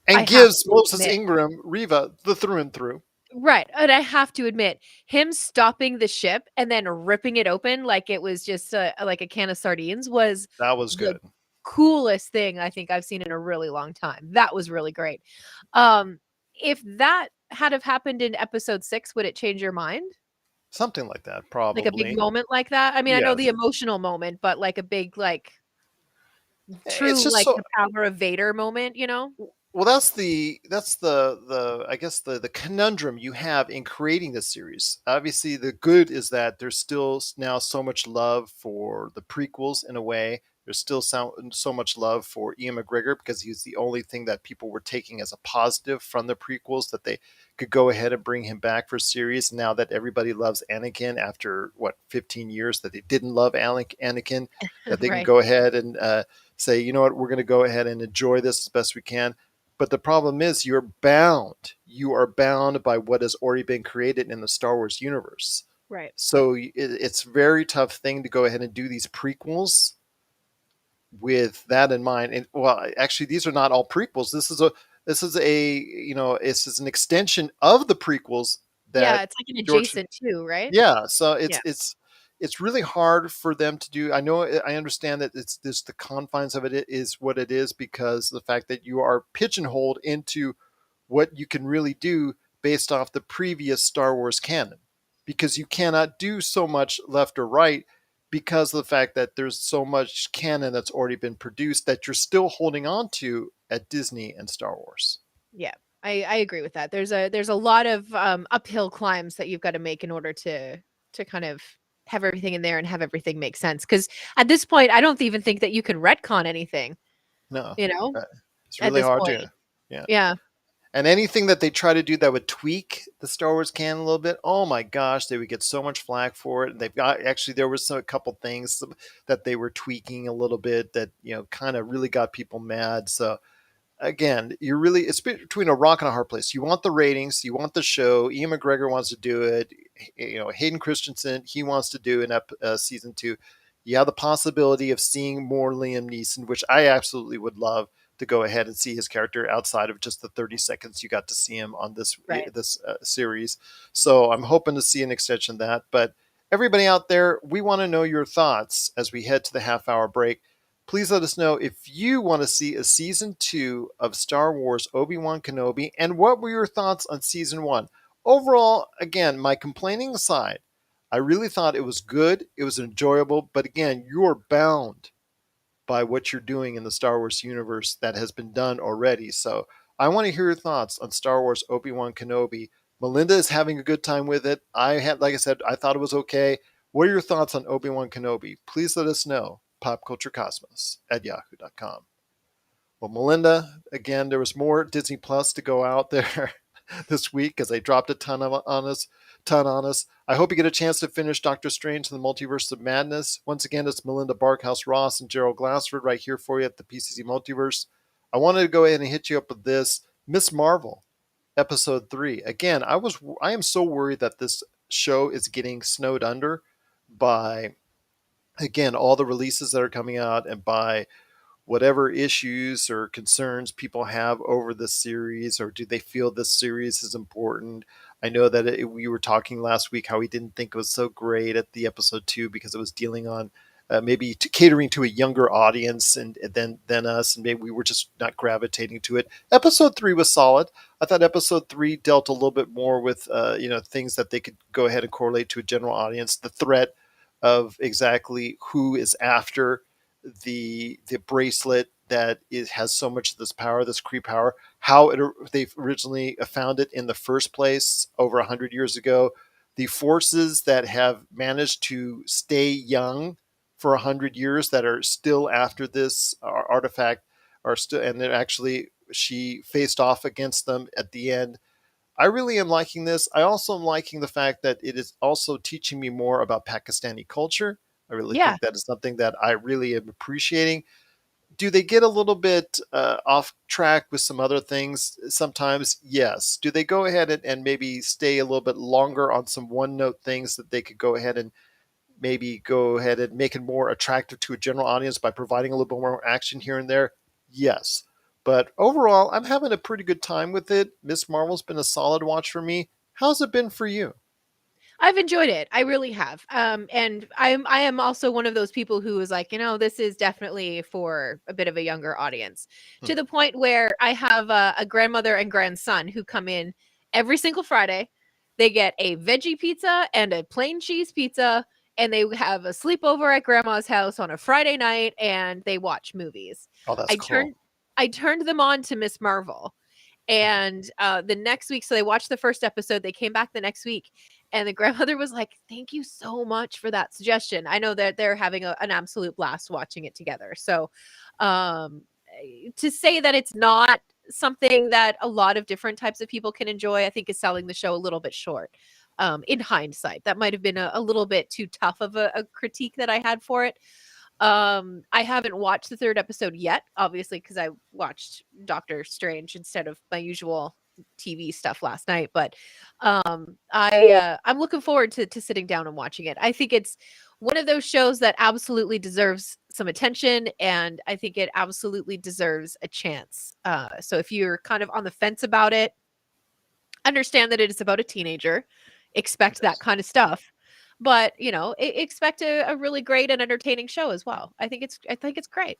Speaker 2: I
Speaker 1: And
Speaker 2: have
Speaker 1: gives
Speaker 2: to
Speaker 1: Moses
Speaker 2: admit,
Speaker 1: Ingram Reva the through and through.
Speaker 2: right. And I have to admit, him stopping the ship and then ripping it open like it was just like a can of sardines was
Speaker 1: That was
Speaker 2: the
Speaker 1: good.
Speaker 2: coolest thing I think I've seen in a really long time. That was really great. Um, if that had have happened in episode 6, would it change your mind?
Speaker 1: Something like that,
Speaker 2: Like a big
Speaker 1: probably.
Speaker 2: moment like that? I mean, I know the
Speaker 1: Yes.
Speaker 2: emotional moment, but like a big, like
Speaker 1: It's
Speaker 2: true,
Speaker 1: just
Speaker 2: like
Speaker 1: so
Speaker 2: the power of Vader moment, you know?
Speaker 1: well. That's the I guess the conundrum you have in creating this series. Obviously, the good is that there's still now so much love for the prequels in a way. There's still so much love for Ian McGregor because he's the only thing that people were taking as a positive from the prequels, that they could go ahead and bring him back for a series. Now that everybody loves Anakin after 15 years that they didn't love Anakin, that they can
Speaker 2: Right.
Speaker 1: go ahead and say, you know what, we're going to go ahead and enjoy this as best we can. But the problem is you're bound. You are bound by what has already been created in the Star Wars universe.
Speaker 2: Right.
Speaker 1: So it's a very tough thing to go ahead and do these prequels with that in mind, and well, actually, these are not all prequels. This is an extension of the prequels
Speaker 2: Yeah,
Speaker 1: that
Speaker 2: it's like an
Speaker 1: George.
Speaker 2: adjacent too, right?
Speaker 1: Yeah, so
Speaker 2: Yeah.
Speaker 1: it's really hard for them to do. I understand that it's this the confines of it is what it is because the fact that you are pigeonholed into what you can really do based off the previous Star Wars canon, because you cannot do so much left or right because of the fact that there's so much canon that's already been produced that you're still holding on to at Disney and Star Wars.
Speaker 2: Yeah. I agree with that. There's a lot of uphill climbs that you've got to make in order to kind of have everything in there and have everything make sense. Because at this point, I don't even think that you can retcon anything,
Speaker 1: No,
Speaker 2: you know,
Speaker 1: uh, it's
Speaker 2: at
Speaker 1: really
Speaker 2: this
Speaker 1: hard
Speaker 2: point.
Speaker 1: to. Yeah.
Speaker 2: Yeah.
Speaker 1: And anything that they try to do that would tweak the Star Wars canon a little bit, oh my gosh, they would get so much flack for it. And they've got actually there was a couple things that they were tweaking a little bit that kind of really got people mad. So again, you're really it's between a rock and a hard place. You want the ratings, you want the show. Ian McGregor wants to do it. Hayden Christensen he wants to do an season 2. You have the possibility of seeing more Liam Neeson, which I absolutely would love to go ahead and see his character outside of just the 30 seconds you got to see him on
Speaker 2: Right.
Speaker 1: this series. So I'm hoping to see an extension of that. But everybody out there, we want to know your thoughts as we head to the half-hour break. Please let us know if you want to see a season 2 of Star Wars Obi-Wan Kenobi, and what were your thoughts on season 1? Overall, again, my complaining aside, I really thought it was good, it was enjoyable, but again, you're bound by what you're doing in the Star Wars universe that has been done already. So I want to hear your thoughts on Star Wars Obi-Wan Kenobi. Melinda is having a good time with it. Like I said, I thought it was okay. What are your thoughts on Obi-Wan Kenobi? Please let us know. popculturecosmos@yahoo.com. Well, Melinda, again, there was more Disney Plus to go out there this week because they dropped a ton on us. I hope you get a chance to finish Doctor Strange and the Multiverse of Madness. Once again, it's Melinda Barkhouse Ross and Gerald Glassford right here for you at the PCC Multiverse. I wanted to go ahead and hit you up with this Miss Marvel, episode 3. Again, I am so worried that this show is getting snowed under by again all the releases that are coming out and by whatever issues or concerns people have over this series, or do they feel this series is important? I know that we were talking last week how we didn't think it was so great at the episode 2 because it was dealing on maybe catering to a younger audience and than us, and maybe we were just not gravitating to it. Episode 3 was solid. I thought episode 3 dealt a little bit more with things that they could go ahead and correlate to a general audience. The threat of exactly who is after the bracelet that has so much of this power, this Kree power, how they originally found it in the first place over 100 years ago, the forces that have managed to stay young for 100 years that are still after this artifact are still, and then actually she faced off against them at the end. I really am liking this. I also am liking the fact that it is also teaching me more about Pakistani culture. I really
Speaker 2: Yeah.
Speaker 1: think that is something that I really am appreciating. Do they get a little bit off track with some other things sometimes? Yes. Do they go ahead and maybe stay a little bit longer on some one note things that they could go ahead and maybe go ahead and make it more attractive to a general audience by providing a little bit more action here and there? Yes. But overall, I'm having a pretty good time with it. Miss Marvel's been a solid watch for me. How's it been for you?
Speaker 2: I've enjoyed it. I really have. And I am also one of those people who is like, this is definitely for a bit of a younger audience,
Speaker 1: Hmm.
Speaker 2: to the point where I have a grandmother and grandson who come in every single Friday. They get a veggie pizza and a plain cheese pizza, and they have a sleepover at grandma's house on a Friday night, and they watch movies.
Speaker 1: Oh, that's
Speaker 2: I
Speaker 1: cool.
Speaker 2: turned I turned them on to Miss Marvel, and the next week, so they watched the first episode. They came back the next week, and the grandmother was like, "Thank you so much for that suggestion." I know that they're having an absolute blast watching it together. So, to say that it's not something that a lot of different types of people can enjoy, I think is selling the show a little bit short. In hindsight, that might have been a little bit too tough of a critique that I had for it. I haven't watched the third episode yet, obviously, because I watched Doctor Strange instead of my usual TV stuff last night, but I'm looking forward to sitting down and watching it. I think it's one of those shows that absolutely deserves some attention, and I think it absolutely deserves a chance. So if you're kind of on the fence about it, understand that it is about a teenager. Expect that
Speaker 1: Yes.
Speaker 2: kind of stuff, but expect a really great and entertaining show as well. I think it's great.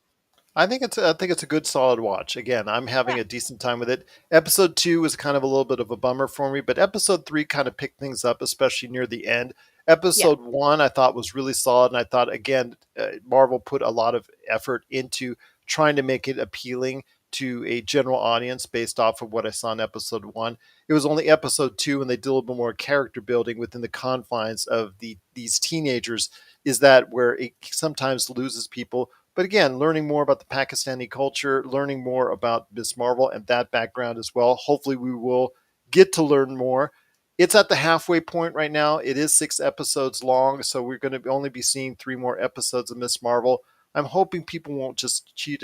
Speaker 1: I think it's a good solid watch. Again, I'm
Speaker 2: Yeah,
Speaker 1: having a decent time with it. Episode 2 was kind of a little bit of a bummer for me, but episode 3 kind of picked things up, especially near the end.
Speaker 2: yeah,
Speaker 1: Episode 1 I thought was really solid, and I thought again Marvel put a lot of effort into trying to make it appealing to a general audience based off of what I saw in episode 1. It was only episode 2 and they did a little bit more character building within the confines of these teenagers, is that where it sometimes loses people. But again, learning more about the Pakistani culture, learning more about Miss Marvel and that background as well. Hopefully, we will get to learn more. It's at the halfway point right now. It is 6 episodes long, so we're going to only be seeing 3 more episodes of Miss Marvel. I'm hoping people won't just treat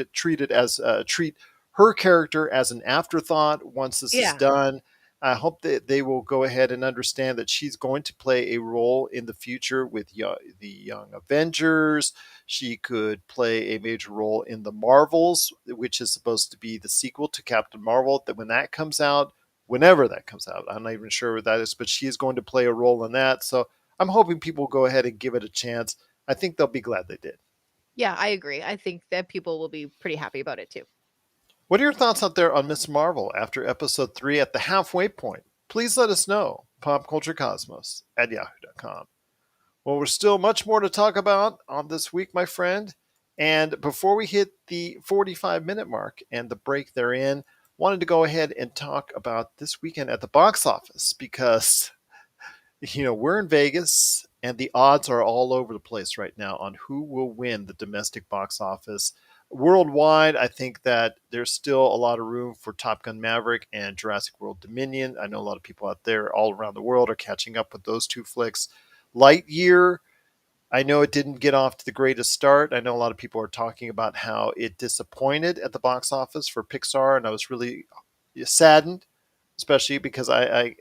Speaker 1: her character as an afterthought once this is
Speaker 2: yeah,
Speaker 1: done. I hope that they will go ahead and understand that she's going to play a role in the future with the Young Avengers. She could play a major role in the Marvels, which is supposed to be the sequel to Captain Marvel. That when that comes out, whenever that comes out, I'm not even sure what that is, but she is going to play a role in that. So I'm hoping people will go ahead and give it a chance. I think they'll be glad they did.
Speaker 2: yeah. I agree. I think that people will be pretty happy about it too.
Speaker 1: What are your thoughts out there on Miss Marvel after episode 3 at the halfway point? Please let us know. Popculturecosmos at yahoo.com. Well, we're still much more to talk about on this week, my friend. And before we hit the 45-minute mark and the break therein, wanted to go ahead and talk about this weekend at the box office because we're in Vegas and the odds are all over the place right now on who will win the domestic box office. Worldwide, I think that there's still a lot of room for Top Gun Maverick and Jurassic World Dominion. I know a lot of people out there all around the world are catching up with those two flicks. Lightyear, I know it didn't get off to the greatest start. I know a lot of people are talking about how it disappointed at the box office for Pixar, and I was really saddened, especially because I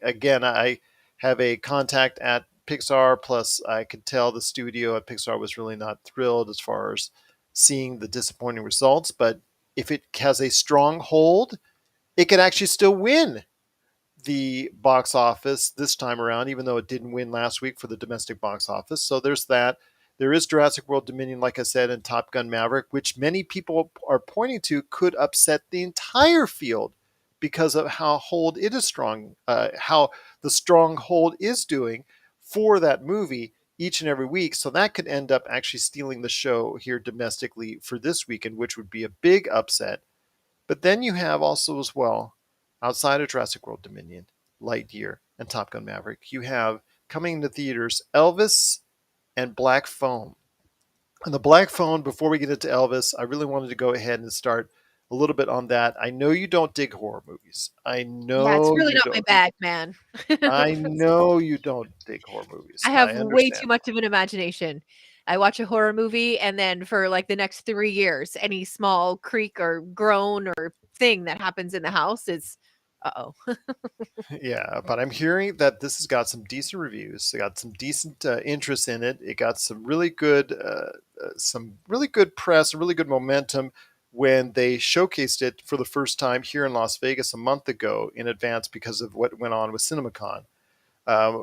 Speaker 1: have a contact at Pixar. Plus, I could tell the studio at Pixar was really not thrilled as far as seeing the disappointing results. But if it has a strong hold, it could actually still win the box office this time around, even though it didn't win last week for the domestic box office. So there's that. There is Jurassic World Dominion, like I said, and Top Gun Maverick, which many people are pointing to could upset the entire field because of how hold it is strong, how the strong hold is doing for that movie each and every week. So that could end up actually stealing the show here domestically for this weekend, which would be a big upset. But then you have also as well, outside of Jurassic World Dominion, Lightyear, and Top Gun Maverick, you have coming to theaters Elvis and Black Phone. And the Black Phone, before we get into Elvis, I really wanted to go ahead and start a little bit on that. I know you don't dig horror movies. I
Speaker 2: Yeah, it's
Speaker 1: know
Speaker 2: really
Speaker 1: you
Speaker 2: not my
Speaker 1: don't.
Speaker 2: bag, man.
Speaker 1: I know you don't dig horror movies.
Speaker 2: I
Speaker 1: I
Speaker 2: have way too
Speaker 1: understand.
Speaker 2: much of an imagination. I watch a horror movie, and then for like the next 3 years, any small creak or groan or thing that happens in the house is, uh oh.
Speaker 1: Yeah, but I'm hearing that this has got some decent reviews. It got some decent interest in it. It got some really good press, really good momentum when they showcased it for the first time here in Las Vegas a month ago in advance because of what went on with CinemaCon.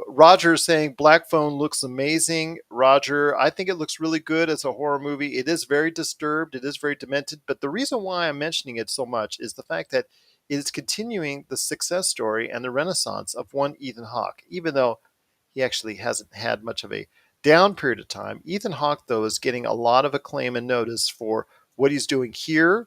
Speaker 1: Roger is saying Black Phone looks amazing. Roger, I think it looks really good as a horror movie. It is very disturbed. It is very demented. But the reason why I'm mentioning it so much is the fact that it is continuing the success story and the renaissance of one Ethan Hawke. Even though he actually hasn't had much of a down period of time, Ethan Hawke, though, is getting a lot of acclaim and notice for what he's doing here,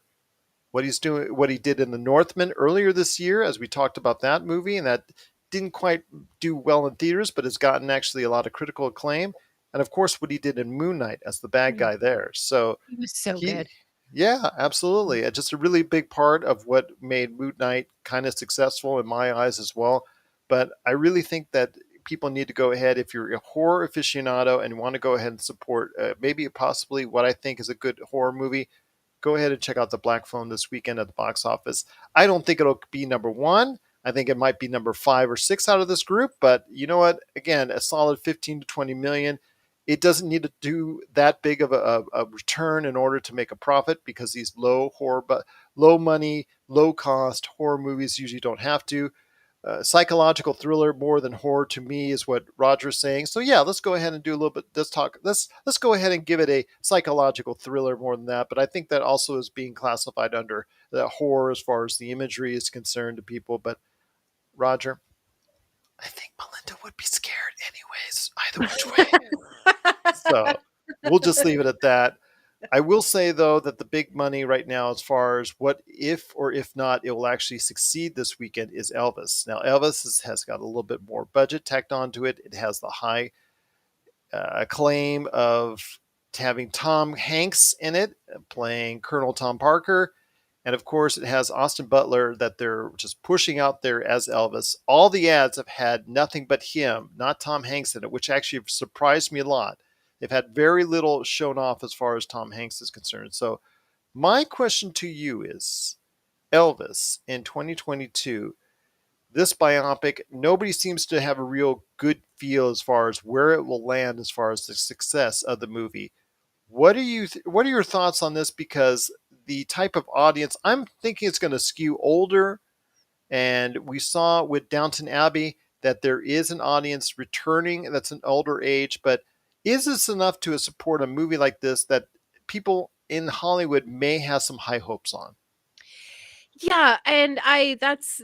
Speaker 1: what he did in The Northman earlier this year, as we talked about that movie, and that didn't quite do well in theaters, but has gotten actually a lot of critical acclaim. And of course, what he did in Moon Knight as the bad
Speaker 2: Mm,
Speaker 1: guy there. So
Speaker 2: he was so
Speaker 1: he,
Speaker 2: good.
Speaker 1: yeah,
Speaker 2: Mm.
Speaker 1: absolutely. Just a really big part of what made Moon Knight kind of successful in my eyes as well. But I really think that people need to go ahead, if you're a horror aficionado and want to go ahead and support maybe possibly what I think is a good horror movie, go ahead and check out the Black Phone this weekend at the box office. I don't think it'll be number one. I think it might be number 5 or 6 out of this group, but you know what? Again, a solid 15 to 20 million. It doesn't need to do that big of a return in order to make a profit because these low horror, but low money, low cost horror movies usually don't have to. Psychological thriller more than horror to me is what Roger's saying. So yeah, let's go ahead and do a little bit. Let's talk. Let's go ahead and give it a psychological thriller more than that. But I think that also is being classified under the horror as far as the imagery is concerned to people. But Roger, I think Melinda would be scared anyways, either which way. So we'll just leave it at that. I will say though that the big money right now, as far as what if or if not it will actually succeed this weekend, is Elvis. Now has got a little bit more budget tacked onto it. It has the high acclaim of having Tom Hanks in it, playing Colonel Tom Parker. And of course, it has Austin Butler that they're just pushing out there as Elvis. All the ads have had nothing but him, not Tom Hanks in it, which actually surprised me a lot. They've had very little shown off as far as Tom Hanks is concerned. So, my question to you is Elvis in 2022, this biopic, nobody seems to have a real good feel as far as where it will land as far as the success of the movie. What are your thoughts on this? Because the type of audience, I'm thinking it's going to skew older, and we saw with Downton Abbey that there is an audience returning that's an older age. But is this enough to support a movie like this that people in Hollywood may have some high hopes on?
Speaker 2: Yeah, and that's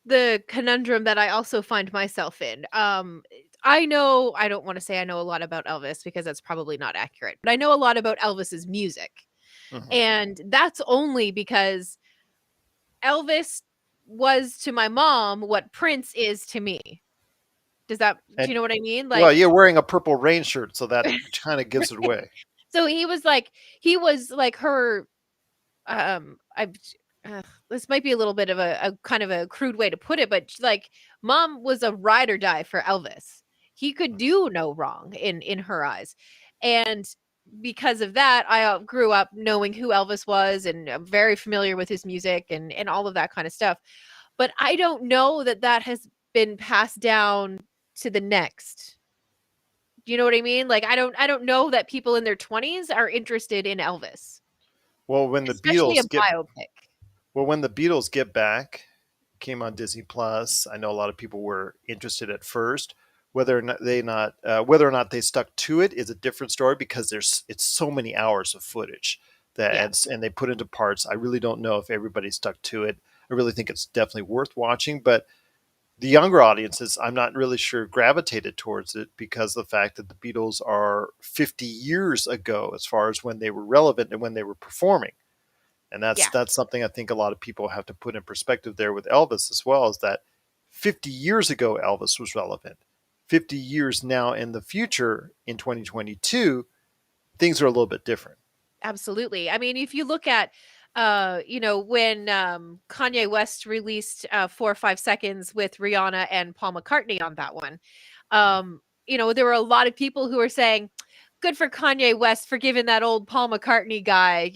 Speaker 2: the conundrum that I also find myself in. I know I don't want to say I know a lot about Elvis because that's probably not accurate, but I know a lot about Elvis's music.
Speaker 1: Mhm.
Speaker 2: And that's only because Elvis was to my mom what Prince is to me. Do
Speaker 1: And
Speaker 2: you know what I mean?
Speaker 1: well,
Speaker 2: Like
Speaker 1: you're wearing a purple rain shirt, so that kind of gives it away.
Speaker 2: so he was like her I this might be a little bit of a kind of a crude way to put it, but like mom was a ride or die for Elvis. He could do no wrong in her eyes. And because of that, I grew up knowing who Elvis was and I'm very familiar with his music and all of that kind of stuff. But I don't know that that has been passed down to the next. Do you know what I mean? Like I don't know that people in their 20s are interested in Elvis,
Speaker 1: Well, when the
Speaker 2: especially a
Speaker 1: Beatles get
Speaker 2: biopic.
Speaker 1: well, when the Beatles Get Back came on Disney Plus, I know a lot of people were interested at first. Whether or not they stuck to it is a different story because it's so many hours of footage that
Speaker 2: Yeah.
Speaker 1: and they put into parts. I really don't know if everybody stuck to it. I really think it's definitely worth watching, but the younger audiences, I'm not really sure gravitated towards it because of the fact that the Beatles are 50 years ago as far as when they were relevant and when they were performing. And
Speaker 2: Yeah.
Speaker 1: that's something I think a lot of people have to put in perspective there with Elvis as well, is that 50 years ago Elvis was relevant. 50 years now in the future in 2022, things are a little bit different.
Speaker 2: Absolutely. I mean, if you look at when Kanye West released 4 or 5 seconds with Rihanna and Paul McCartney on that one, there were a lot of people who were saying, good for Kanye West for giving that old Paul McCartney guy,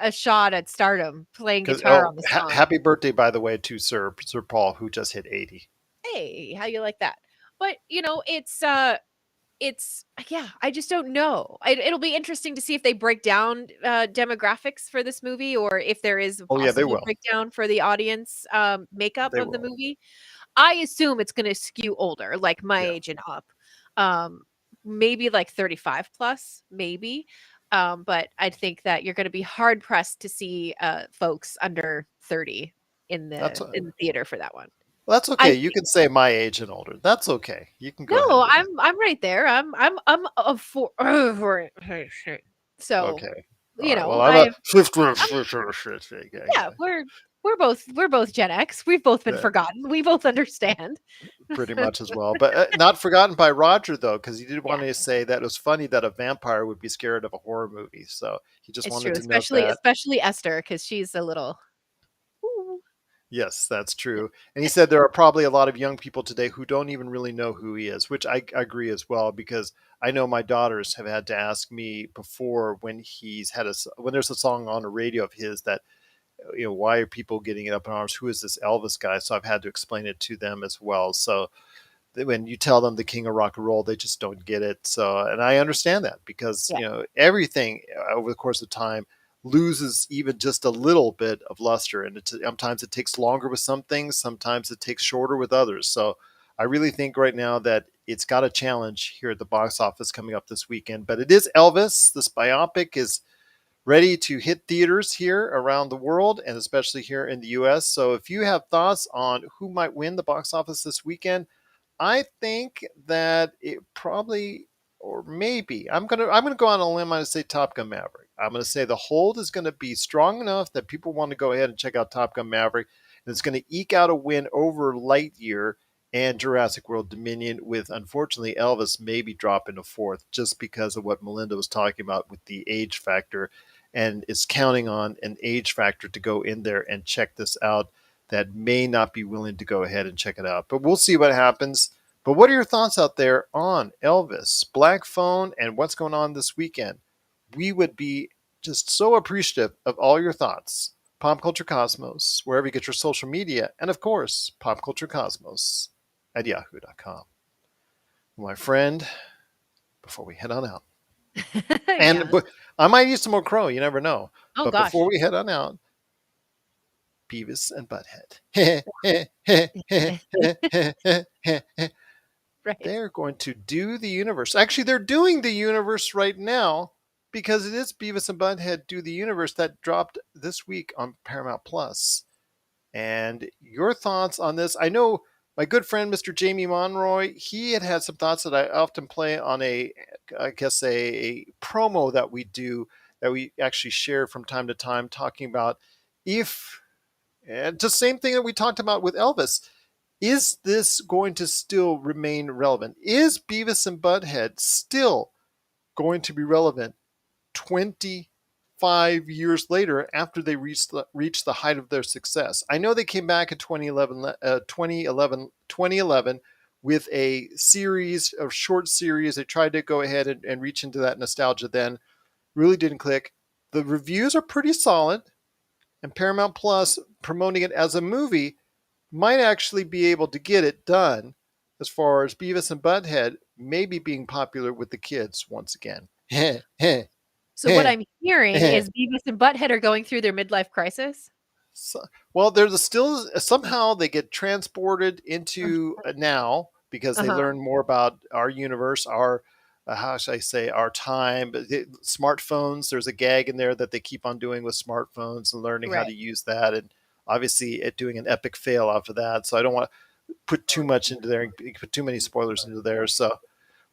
Speaker 2: a shot at stardom playing
Speaker 1: Because
Speaker 2: guitar on the song.
Speaker 1: happy birthday, by the way, to Sir Paul, who just hit 80.
Speaker 2: Hey, how you like that? But, it's yeah, I just don't know. It'll be interesting to see if they break down, demographics for this movie or if there is a
Speaker 1: Oh yeah, they
Speaker 2: possible
Speaker 1: will.
Speaker 2: breakdown for the audience, makeup
Speaker 1: They
Speaker 2: of the
Speaker 1: will.
Speaker 2: movie. I assume it's gonna skew older, like my
Speaker 1: Yeah.
Speaker 2: age and up. Um, Maybe like 35 plus, maybe. But I think that you're gonna be hard pressed to see, folks under 30
Speaker 1: That's
Speaker 2: in the theater for that one.
Speaker 1: that's okay.
Speaker 2: I
Speaker 1: You can say my age and older. That's okay. You can go ahead
Speaker 2: No,
Speaker 1: with it.
Speaker 2: I'm right there. I'm a for so,
Speaker 1: Okay. All right. Well, I'm a
Speaker 2: I
Speaker 1: 50.
Speaker 2: I'm yeah,
Speaker 1: Yeah.
Speaker 2: we're both Gen X. We've both been
Speaker 1: Yeah,
Speaker 2: forgotten. We both understand.
Speaker 1: pretty much as well. But not forgotten by Roger, though, because he did
Speaker 2: Yeah,
Speaker 1: want to say that it was funny that a vampire would be scared of a horror movie. So he just
Speaker 2: it's
Speaker 1: wanted
Speaker 2: true,
Speaker 1: to note
Speaker 2: especially
Speaker 1: that.
Speaker 2: especially Esther because she's a little ooh.
Speaker 1: Yes, that's true. And he said there are probably a lot of young people today who don't even really know who he is, which I agree as well, because I know my daughters have had to ask me before when when there's a song on the radio of his that why are people getting it up in arms? Who is this Elvis guy? So I've had to explain it to them as well. So when you tell them the king of rock and roll, they just don't get it. So, and I understand that because,
Speaker 2: Yeah.
Speaker 1: everything over the course of time loses even just a little bit of luster. And sometimes it takes longer with some things, sometimes it takes shorter with others. So I really think right now that it's got a challenge here at the box office coming up this weekend. But it is Elvis. This biopic is ready to hit theaters here around the world and especially here in the US. So if you have thoughts on who might win the box office this weekend, I think that it probably, or maybe, I'm gonna go on a limb and say Top Gun Maverick. I'm gonna say the hold is gonna be strong enough that people want to go ahead and check out Top Gun Maverick, and it's gonna eke out a win over Lightyear and Jurassic World Dominion, with unfortunately Elvis maybe dropping a fourth just because of what Melinda was talking about with the age factor, and is counting on an age factor to go in there and check this out that may not be willing to go ahead and check it out. But we'll see what happens. But what are your thoughts out there on Elvis, Black Phone, and what's going on this weekend? We would be just so appreciative of all your thoughts. Pop Culture Cosmos, wherever you get your social media, and of course, popculturecosmos at yahoo.com. My friend, before we head on out, and
Speaker 2: Yeah.
Speaker 1: I might use some more crow, you never know.
Speaker 2: Oh
Speaker 1: But before
Speaker 2: gosh.
Speaker 1: we head on out, Beavis and Butthead.
Speaker 2: Right.
Speaker 1: They're going to do the universe. Actually, they're doing the universe right now because it is Beavis and Butthead Do the Universe that dropped this week on Paramount Plus. And your thoughts on this? I know my good friend Mr. Jamie Monroy, he had some thoughts that I often play on a promo that we do, that we actually share from time to time, talking about if, and just same thing that we talked about with Elvis. Is this going to still remain relevant? Is Beavis and Butthead still going to be relevant 25 years later after they reached the height of their success? I know they came back in 2011 with a series of short series. They tried to go ahead and reach into that nostalgia then. Really didn't click. The reviews are pretty solid, and Paramount Plus promoting it as a movie might actually be able to get it done as far as Beavis and Butthead maybe being popular with the kids once again.
Speaker 2: So what I'm hearing is Beavis and Butthead are going through their midlife crisis.
Speaker 1: So, well, there's still somehow they get transported into now because they
Speaker 2: Uh-huh.
Speaker 1: learn more about our universe, our how should I say, our time. Smartphones. There's a gag in there that they keep on doing with smartphones and learning how
Speaker 2: Right.
Speaker 1: to use that, and obviously it doing an epic fail after that. So I don't want to put too much into there, put too many spoilers into there. So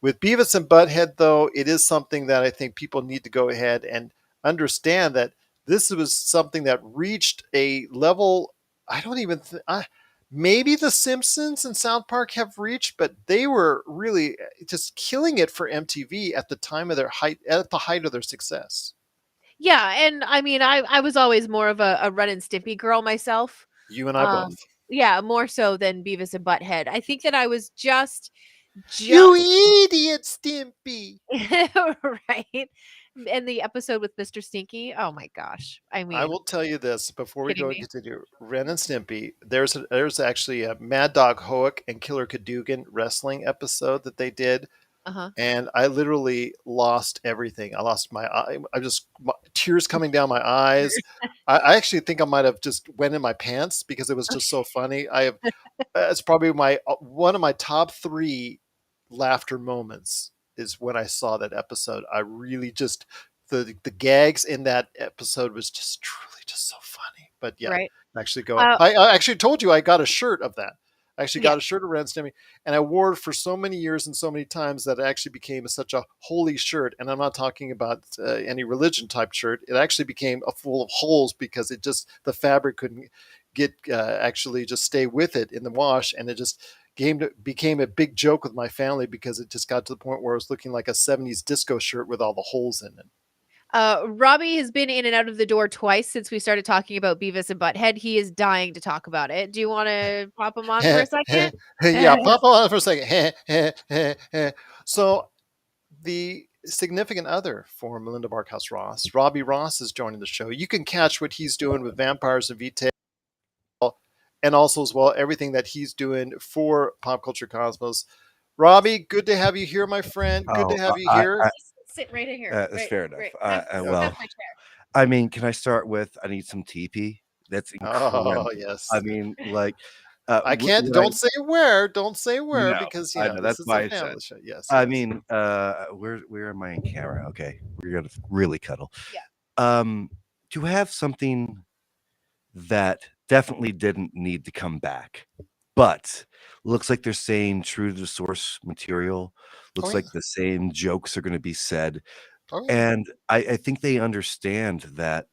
Speaker 1: with Beavis and Butthead, though, it is something that I think people need to go ahead and understand that this was something that reached a level I don't even maybe The Simpsons and South Park have reached, but they were really just killing it for MTV at the time of their height, at the height of their success.
Speaker 2: Yeah, and I mean, I was always more of a Ren and Stimpy girl myself.
Speaker 1: You and I both.
Speaker 2: Um, yeah, more so than Beavis and Butthead. I think that I was
Speaker 1: You
Speaker 2: just
Speaker 1: idiot, Stimpy.
Speaker 2: right. And the episode with Mr. Stinky, oh my gosh. I
Speaker 1: I
Speaker 2: mean,
Speaker 1: will tell you this before we
Speaker 2: kidding
Speaker 1: go and
Speaker 2: me?
Speaker 1: continue. Ren and Stimpy. There's actually a Mad Dog Hoek and Killer Cadogan wrestling episode that they did,
Speaker 2: Uh-huh.
Speaker 1: and I literally lost everything. I lost my eye. Tears coming down my eyes. I actually think I might have just went in my pants because it was just so funny. I have it's probably my one of my top three laughter moments is when I saw that episode. I really just the gags in that episode was just truly just so funny. But yeah,
Speaker 2: Right.
Speaker 1: actually go.
Speaker 2: Uh,
Speaker 1: I actually told you I got a shirt of that. I actually
Speaker 2: yeah.
Speaker 1: got a shirt of Ren Stimpy, and I wore it for so many years and so many times that it actually became such a holy shirt. And I'm not talking about any religion type shirt. It actually became a full of holes because it just the fabric couldn't get actually just stay with it in the wash, and it just became a big joke with my family because it just got to the point where it was looking like a 70s disco shirt with all the holes in it.
Speaker 2: Robbie has been in and out of the door twice since we started talking about Beavis and Butthead. He is dying to talk about it. Do you want to pop him on for a second?
Speaker 1: Yeah, pop on for a second. So the significant other for Melinda Barkhouse Ross. Robbie Ross is joining the show. You can catch what he's doing with Vampires and Vitae, and also as well everything that he's doing for Pop Culture Cosmos. Robbie, good to have you here, my friend. Good to
Speaker 3: Oh,
Speaker 1: have you here.
Speaker 2: Sit right in here.
Speaker 3: that's fair enough.
Speaker 2: Have
Speaker 3: Well,
Speaker 2: my chair.
Speaker 3: I mean, can I start with I need some TP? That's
Speaker 1: Oh
Speaker 3: incredible. I
Speaker 1: yes.
Speaker 3: mean, like,
Speaker 1: I can't.
Speaker 3: what I
Speaker 1: Don't say where. Don't say where
Speaker 3: no,
Speaker 1: because
Speaker 3: I know
Speaker 1: this
Speaker 3: that's
Speaker 1: is a
Speaker 3: why I said.
Speaker 1: family show. Yes,
Speaker 3: I
Speaker 1: yes.
Speaker 3: mean, where am I in camera? Okay, we're gonna really cuddle.
Speaker 2: Yeah.
Speaker 3: Um, to have something that definitely didn't need to come back, but looks like they're staying true to the source material.
Speaker 1: Oh
Speaker 3: Looks
Speaker 1: yeah.
Speaker 3: like the same jokes are going to be said,
Speaker 1: Oh yeah.
Speaker 3: and I think they understand that,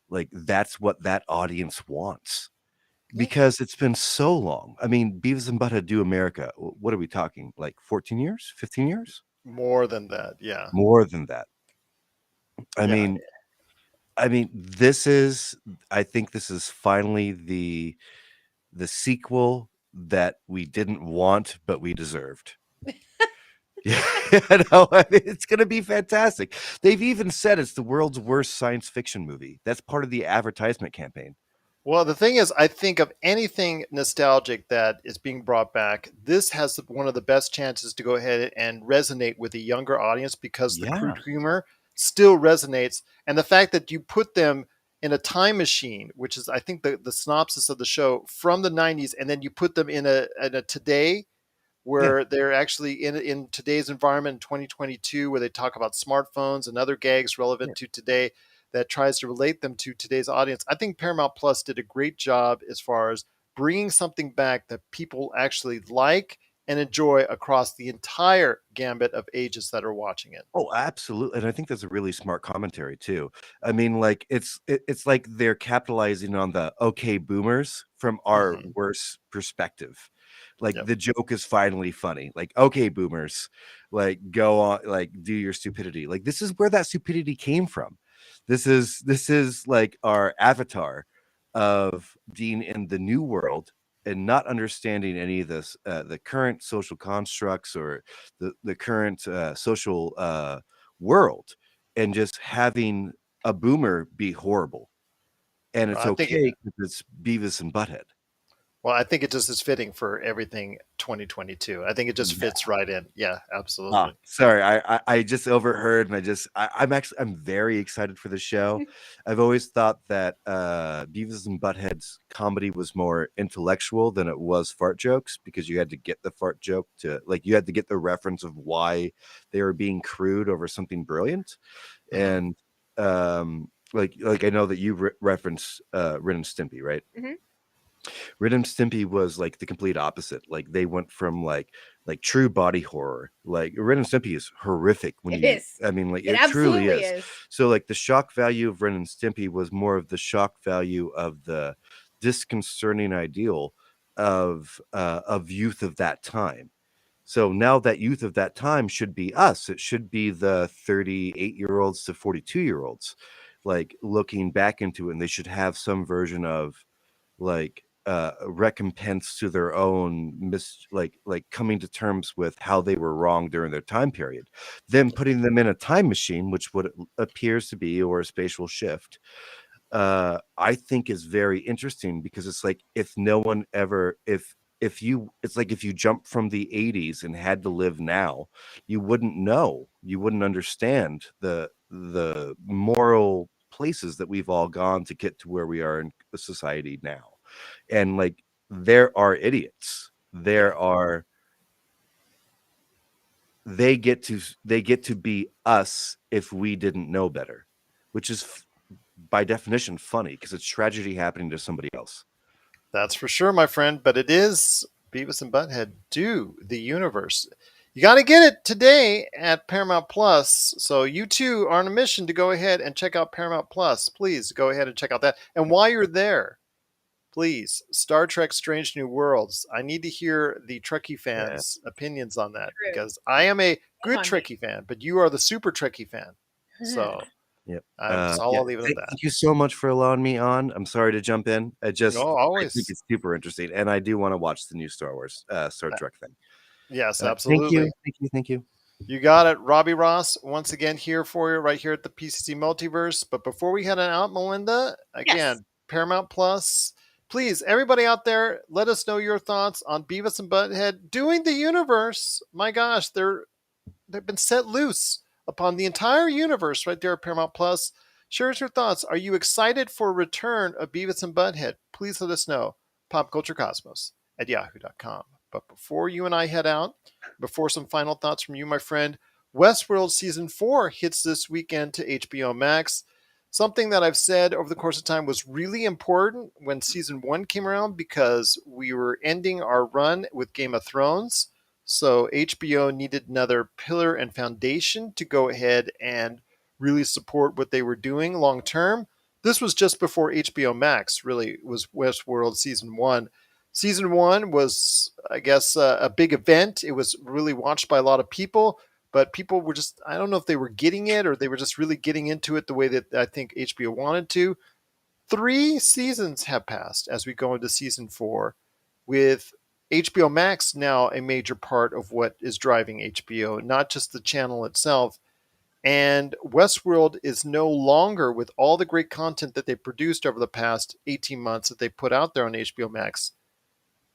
Speaker 3: like, that's what that audience wants
Speaker 1: Yeah.
Speaker 3: because it's been so long. I mean, Beavis and Butthead Do America. What are we talking? Like 14 years, 15 years,
Speaker 1: More than that. Yeah.
Speaker 3: more than that. I
Speaker 1: Yeah.
Speaker 3: mean, this is. I think this is finally the sequel that we didn't want but we deserved. Yeah, no, I mean, it's going to be fantastic. They've even said it's the world's worst science fiction movie. That's part of the advertisement campaign.
Speaker 1: Well, the thing is, I think of anything nostalgic that is being brought back, this has one of the best chances to go ahead and resonate with a younger audience because the
Speaker 3: Yeah.
Speaker 1: crude humor still resonates. And the fact that you put them in a time machine, which is, I think, the synopsis of the show from the 90s, and then you put them in a today
Speaker 3: Yeah.
Speaker 1: where they're actually in today's environment in 2022, where they talk about smartphones and other gags relevant to today that tries to relate them to today's audience. I think Paramount Plus did a great job as far as bringing something back that people actually like and enjoy across the entire gambit of ages that are watching it.
Speaker 3: Oh, absolutely. And I think that's a really smart commentary too. I mean, like it's like they're capitalizing on the okay boomers from our
Speaker 1: Mm-hmm.
Speaker 3: worst perspective. Like
Speaker 1: Yep.
Speaker 3: the joke is finally funny. Like, okay, boomers, like go on, like do your stupidity. Like this is where that stupidity came from. This is like our avatar of being in the new world and not understanding any of this, the current social constructs or the current social world, and just having a boomer be horrible, and it's
Speaker 1: I think
Speaker 3: okay because it's Beavis and Butthead.
Speaker 1: Well, I think it just is fitting for everything 2022. I think it just
Speaker 3: Yeah.
Speaker 1: fits right in. Yeah, absolutely.
Speaker 3: Sorry, I just overheard, and I'm very excited for the show. I've always thought that Beavis and Butthead's comedy was more intellectual than it was fart jokes because you had to get the fart joke to, like, you had to get the reference of why they were being crude over something brilliant.
Speaker 1: Mhm.
Speaker 3: And like I know that you reference Ren and Stimpy, right?
Speaker 2: Mhm.
Speaker 3: Ren and Stimpy was like the complete opposite. Like they went from like true body horror. Like Ren and Stimpy is horrific when
Speaker 2: It
Speaker 3: you
Speaker 2: is.
Speaker 3: I mean, like
Speaker 2: It
Speaker 3: it truly
Speaker 2: absolutely
Speaker 3: is.
Speaker 2: is.
Speaker 3: So like the shock value of Ren and Stimpy was more of the shock value of the disconcerting ideal of youth of that time. So now that youth of that time should be us. It should be the 38-year-olds to 42-year-olds, like looking back into it, and they should have some version of like recompense to their own like coming to terms with how they were wrong during their time period, then putting them in a time machine, which what it appears to be, or a spatial shift, I think is very interesting because it's like if no one ever if you it's like if you jump from the 80s and had to live now, you wouldn't know, you wouldn't understand the moral places that we've all gone to get to where we are in society now. And like there are idiots,
Speaker 1: Yeah,
Speaker 3: there are they get to be us if we didn't know better, which is by definition funny because it's tragedy happening to somebody else.
Speaker 1: that's for sure, my friend. But it is Beavis and Butthead Do the Universe. You got to get it today at Paramount Plus. So you too are on a mission to go ahead and check out Paramount Plus. Please go ahead and check out that. And while you're there, please, Star Trek Strange New Worlds. I need to hear the Trekkie
Speaker 3: Yeah.
Speaker 1: fans' opinions on that
Speaker 2: True.
Speaker 1: because I am a good
Speaker 2: on me.
Speaker 1: Trekkie fan, but you are the super Trekkie fan. So
Speaker 3: Yep.
Speaker 1: that's all
Speaker 3: Yeah.
Speaker 1: I'll leave it at that.
Speaker 3: Thank you so much for allowing me on. I'm sorry to jump in.
Speaker 1: No,
Speaker 3: I think
Speaker 1: always.
Speaker 3: it's super interesting, and I do want to watch the new Star Wars, Star Trek thing.
Speaker 1: Yes,
Speaker 3: Thank you,
Speaker 1: absolutely.
Speaker 3: thank you, thank you.
Speaker 1: You got it. Robbie Ross, once again, here for you right here at the PCC Multiverse. But before we head on out, Melinda,
Speaker 2: Yes.
Speaker 1: again, Paramount Plus, please, everybody out there, let us know your thoughts on Beavis and Butthead doing the universe. My gosh, they've been set loose upon the entire universe right there at Paramount Plus. Share us your thoughts. Are you excited for a return of Beavis and Butthead? Please let us know. PopCultureCosmos at yahoo.com. But before you and I head out, before some final thoughts from you, my friend, Westworld Season 4 hits this weekend to HBO Max. Something that I've said over the course of time was really important when Season 1 came around because we were ending our run with Game of Thrones. So HBO needed another pillar and foundation to go ahead and really support what they were doing long term. This was just before HBO Max really was Westworld Season 1. Season 1 was, I guess, a big event. It was really watched by a lot of people, but people were just, I don't know if they were getting it or they were just really getting into it the way that I think HBO wanted to. 3 seasons have passed as we go into Season 4 with HBO Max now a major part of what is driving HBO, not just the channel itself. And Westworld is no longer, with all the great content that they produced over the past 18 months that they put out there on HBO Max,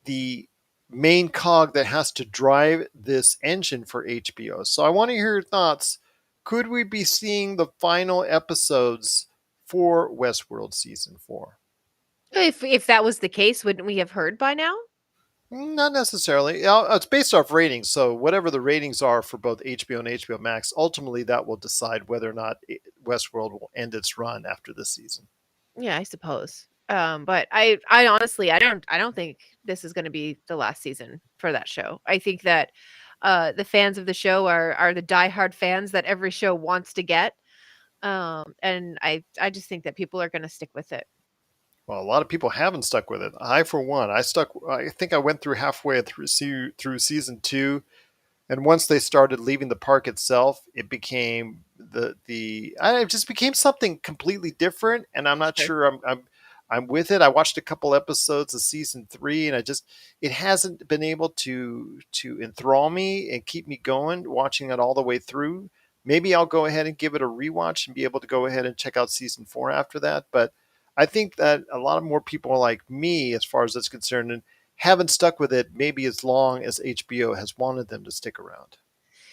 Speaker 1: the main cog that has to drive this engine for HBO. So I want to hear your thoughts. Could we be seeing the final episodes for Westworld Season 4?
Speaker 2: If that was the case, wouldn't we have heard by now?
Speaker 1: Not necessarily. It's based off ratings, so whatever the ratings are for both HBO and HBO Max, ultimately that will decide whether or not Westworld will end its run after this season.
Speaker 2: Yeah, I suppose. But I honestly, I don't think this is going to be the last season for that show. I think that the fans of the show are the diehard fans that every show wants to get. And I just think that people are going to stick with it.
Speaker 1: Well, a lot of people haven't stuck with it. I, for one, I stuck. I think I went through halfway through season 2, and once they started leaving the park itself, it became it just became something completely different. And I'm not
Speaker 2: Sure.
Speaker 1: sure I'm with it. I watched a couple episodes of season 3, and it hasn't been able to enthrall me and keep me going watching it all the way through. Maybe I'll go ahead and give it a rewatch and be able to go ahead and check out season 4 after that. But I think that a lot of more people like me, as far as that's concerned, and haven't stuck with it maybe as long as HBO has wanted them to stick around.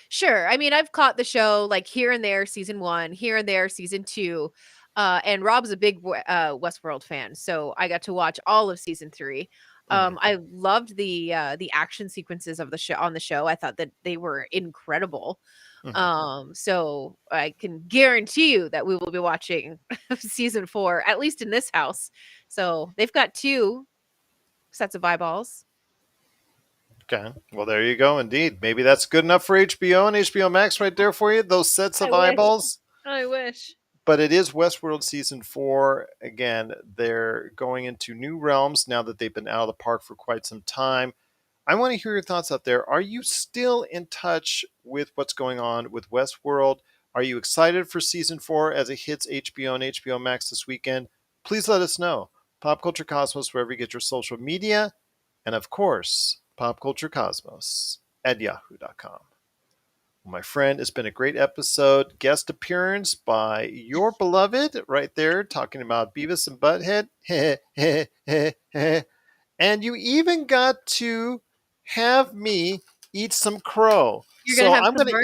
Speaker 2: Sure. I mean, I've caught the show like here and there, season 1, here and there, season 2. And Rob's a big Westworld fan, so I got to watch all of season 3.
Speaker 1: Mhm.
Speaker 2: I loved the action sequences of the show on the show. I thought that they were incredible.
Speaker 1: Mhm.
Speaker 2: So I can guarantee you that we will be watching season 4, at least in this house. So they've got 2 sets of eyeballs.
Speaker 1: Okay. Well, there you go. Indeed. Maybe that's good enough for HBO and HBO Max right there for you. Those sets
Speaker 2: I
Speaker 1: of
Speaker 2: wish.
Speaker 1: eyeballs.
Speaker 2: I wish.
Speaker 1: But it is Westworld Season 4. Again, they're going into new realms now that they've been out of the park for quite some time. I want to hear your thoughts out there. Are you still in touch with what's going on with Westworld? Are you excited for Season 4 as it hits HBO and HBO Max this weekend? Please let us know. Pop Culture Cosmos, wherever you get your social media. And of course, Pop Culture Cosmos at yahoo.com. Well, my friend, it's been a great episode. Guest appearance by your beloved right there, talking about Beavis and Butthead. And you even got to have me eat some crow.
Speaker 2: You're gonna
Speaker 1: So
Speaker 2: have some more?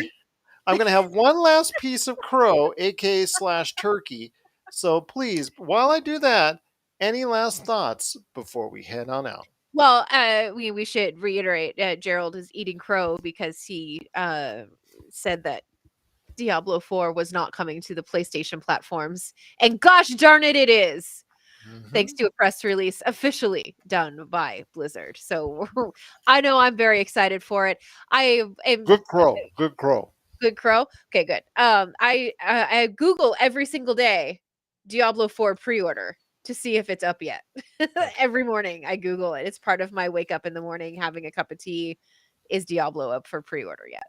Speaker 1: I'm gonna have one last piece of crow, aka slash turkey. So please, while I do that, any last thoughts before we head on out?
Speaker 2: Well, we should reiterate, Gerald is eating crow because he said that Diablo 4 was not coming to the PlayStation platforms, and gosh darn it, it is. Thanks
Speaker 1: Mm-hmm.
Speaker 2: to a press release officially done by Blizzard. So I know I'm very excited for it. I am
Speaker 1: Good crow. Good crow.
Speaker 2: good crow. Okay, good. I Google every single day Diablo 4 pre-order to see if it's up yet. Every morning I Google it. It's part of my wake up in the morning having a cup of tea. Is Diablo up for pre-order yet?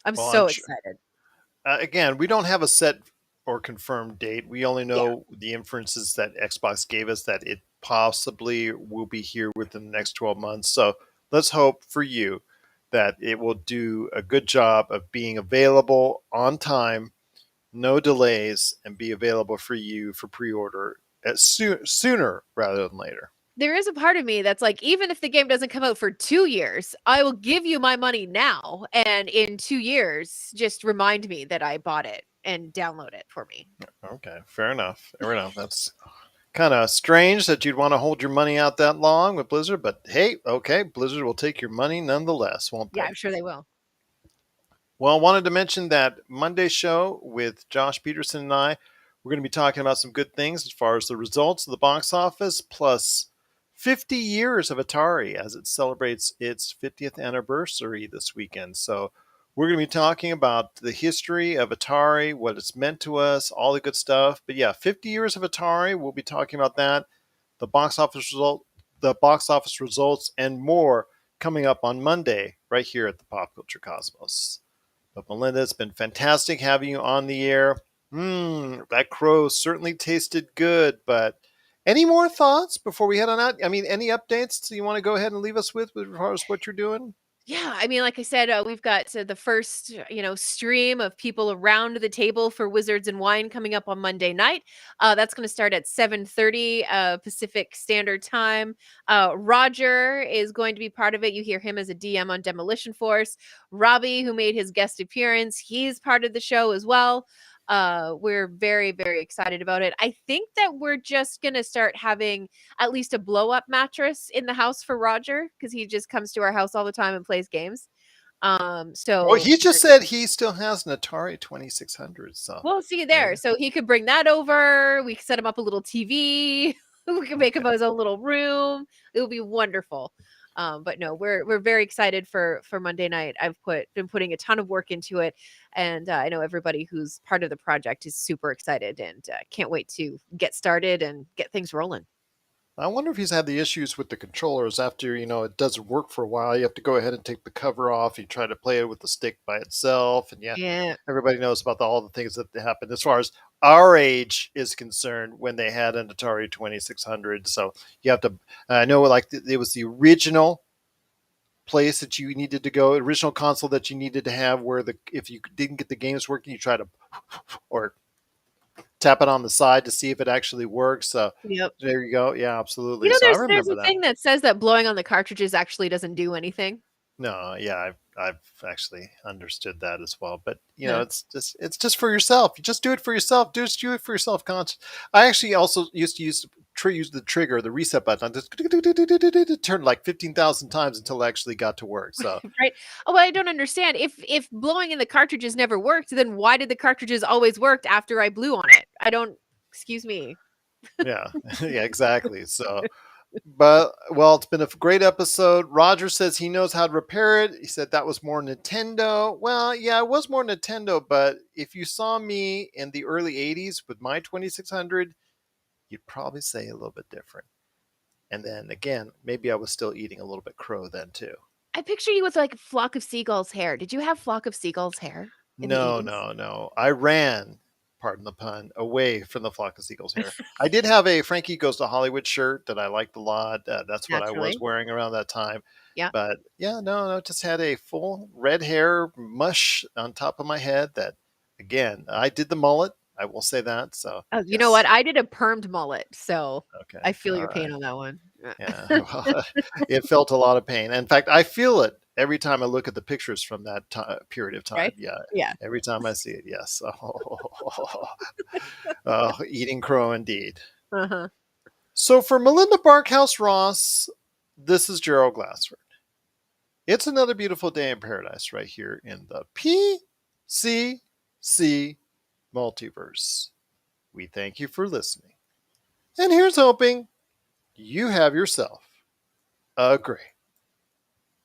Speaker 2: I'm
Speaker 1: Well,
Speaker 2: so excited.
Speaker 1: again, we don't have a set or confirmed date. We only
Speaker 2: Yeah.
Speaker 1: know the inferences that Xbox gave us that it possibly will be here within the next 12 months. So let's hope for you that it will do a good job of being available on time, no delays, and be available for you for pre-order sooner rather than later.
Speaker 2: There is a part of me that's like, even if the game doesn't come out for 2 years, I will give you my money now, and in 2 years, just remind me that I bought it and download it for me.
Speaker 1: Okay, fair enough. Fair enough. That's kind of strange that you'd want to hold your money out that long with Blizzard, but hey, okay, Blizzard will take your money nonetheless, won't
Speaker 2: Yeah,
Speaker 1: they?
Speaker 2: I'm sure they will.
Speaker 1: Well, I wanted to mention that Monday show with Josh Peterson and I, we're going to be talking about some good things as far as the results of the box office, plus 50 years of Atari as it celebrates its 50th anniversary this weekend. So we're going to be talking about the history of Atari, what it's meant to us, all the good stuff. But yeah, 50 years of Atari, we'll be talking about that, the box office results, and more coming up on Monday right here at the Pop Culture Cosmos. But Melinda, it's been fantastic having you on the air. That crow certainly tasted good. But any more thoughts before we head on out? I mean, any updates you want to go ahead and leave us with as far as what you're doing?
Speaker 2: Yeah, I mean, like I said, we've got the first, stream of people around the table for Wizards and Wine coming up on Monday night. That's going to start at 7:30 Pacific Standard Time. Roger is going to be part of it. You hear him as a DM on Demolition Force. Robbie, who made his guest appearance, he's part of the show as well. We're very, very excited about it. I think that we're just going to start having at least a blow up mattress in the house for Roger, because he just comes to our house all the time and plays games.
Speaker 1: Well,
Speaker 2: So
Speaker 1: he just said he still has an Atari 2600. So
Speaker 2: we'll see you
Speaker 1: yeah.
Speaker 2: there. So he could bring that over. We could set him up a little TV. We can make him his own little room. It will be wonderful. But no, we're very excited for Monday night. I've been putting a ton of work into it, and I know everybody who's part of the project is super excited and can't wait to get started and get things rolling.
Speaker 1: I wonder if he's had the issues with the controllers after, it doesn't work for a while. You have to go ahead and take the cover off. You try to play it with the stick by itself. And yeah,
Speaker 2: Yeah.
Speaker 1: everybody knows about all the things that happen as far as our age is concerned when they had an Atari 2600. So you have to, I know like it was the original place that you needed to go, original console that you needed to have where if you didn't get the games working, you try to, or tap it on the side to see if it actually works. So
Speaker 2: Yep.
Speaker 1: there you go. Yeah, absolutely. So I
Speaker 2: There's
Speaker 1: remember
Speaker 2: a
Speaker 1: that.
Speaker 2: thing that says that blowing on the cartridges actually doesn't do anything.
Speaker 1: No, yeah, I've actually understood that as well. But
Speaker 2: Huh.
Speaker 1: it's just for yourself. You just do it for yourself. Just do it for yourself. I actually also used to use the trigger, the reset button, just turn like 15,000 times until it actually got to work. So
Speaker 2: Right. Oh, well, I don't understand. If blowing in the cartridges never worked, then why did the cartridges always work after I blew on it? I don't. Excuse me.
Speaker 1: yeah, yeah, exactly. So. But well, it's been a great episode. Roger says he knows how to repair it. He said that was more Nintendo. Well, yeah, it was more Nintendo, but if you saw me in the early 80s with my 2600, you'd probably say a little bit different. And then again, maybe I was still eating a little bit crow then too.
Speaker 2: I picture you with like a flock of seagulls hair. Did you have flock of seagulls hair in the
Speaker 1: No,
Speaker 2: 80s?
Speaker 1: no, no. I ran, pardon the pun, away from the flock of seagulls hair. I did have a Frankie Goes to Hollywood shirt that I liked a lot. That's what I was
Speaker 2: Naturally.
Speaker 1: wearing around that time.
Speaker 2: Yeah.
Speaker 1: But yeah, no, just had a full red hair mush on top of my head that, again, I did the mullet. I will say that. So,
Speaker 2: Oh, you know
Speaker 1: yes.
Speaker 2: what? I did a permed mullet, so
Speaker 1: Okay.
Speaker 2: I feel
Speaker 1: All
Speaker 2: your pain
Speaker 1: right.
Speaker 2: on that one.
Speaker 1: Yeah. Well, it felt a lot of pain. In fact, I feel it every time I look at the pictures from that period of time.
Speaker 2: Right?
Speaker 1: Yeah.
Speaker 2: Yeah.
Speaker 1: Every time I see it. Yes. Oh, eating crow indeed.
Speaker 2: Uh-huh.
Speaker 1: So for Melinda Barkhouse Ross, this is Gerald Glassford. It's another beautiful day in paradise right here in the PCC Multiverse. We thank you for listening. And here's hoping you have yourself a great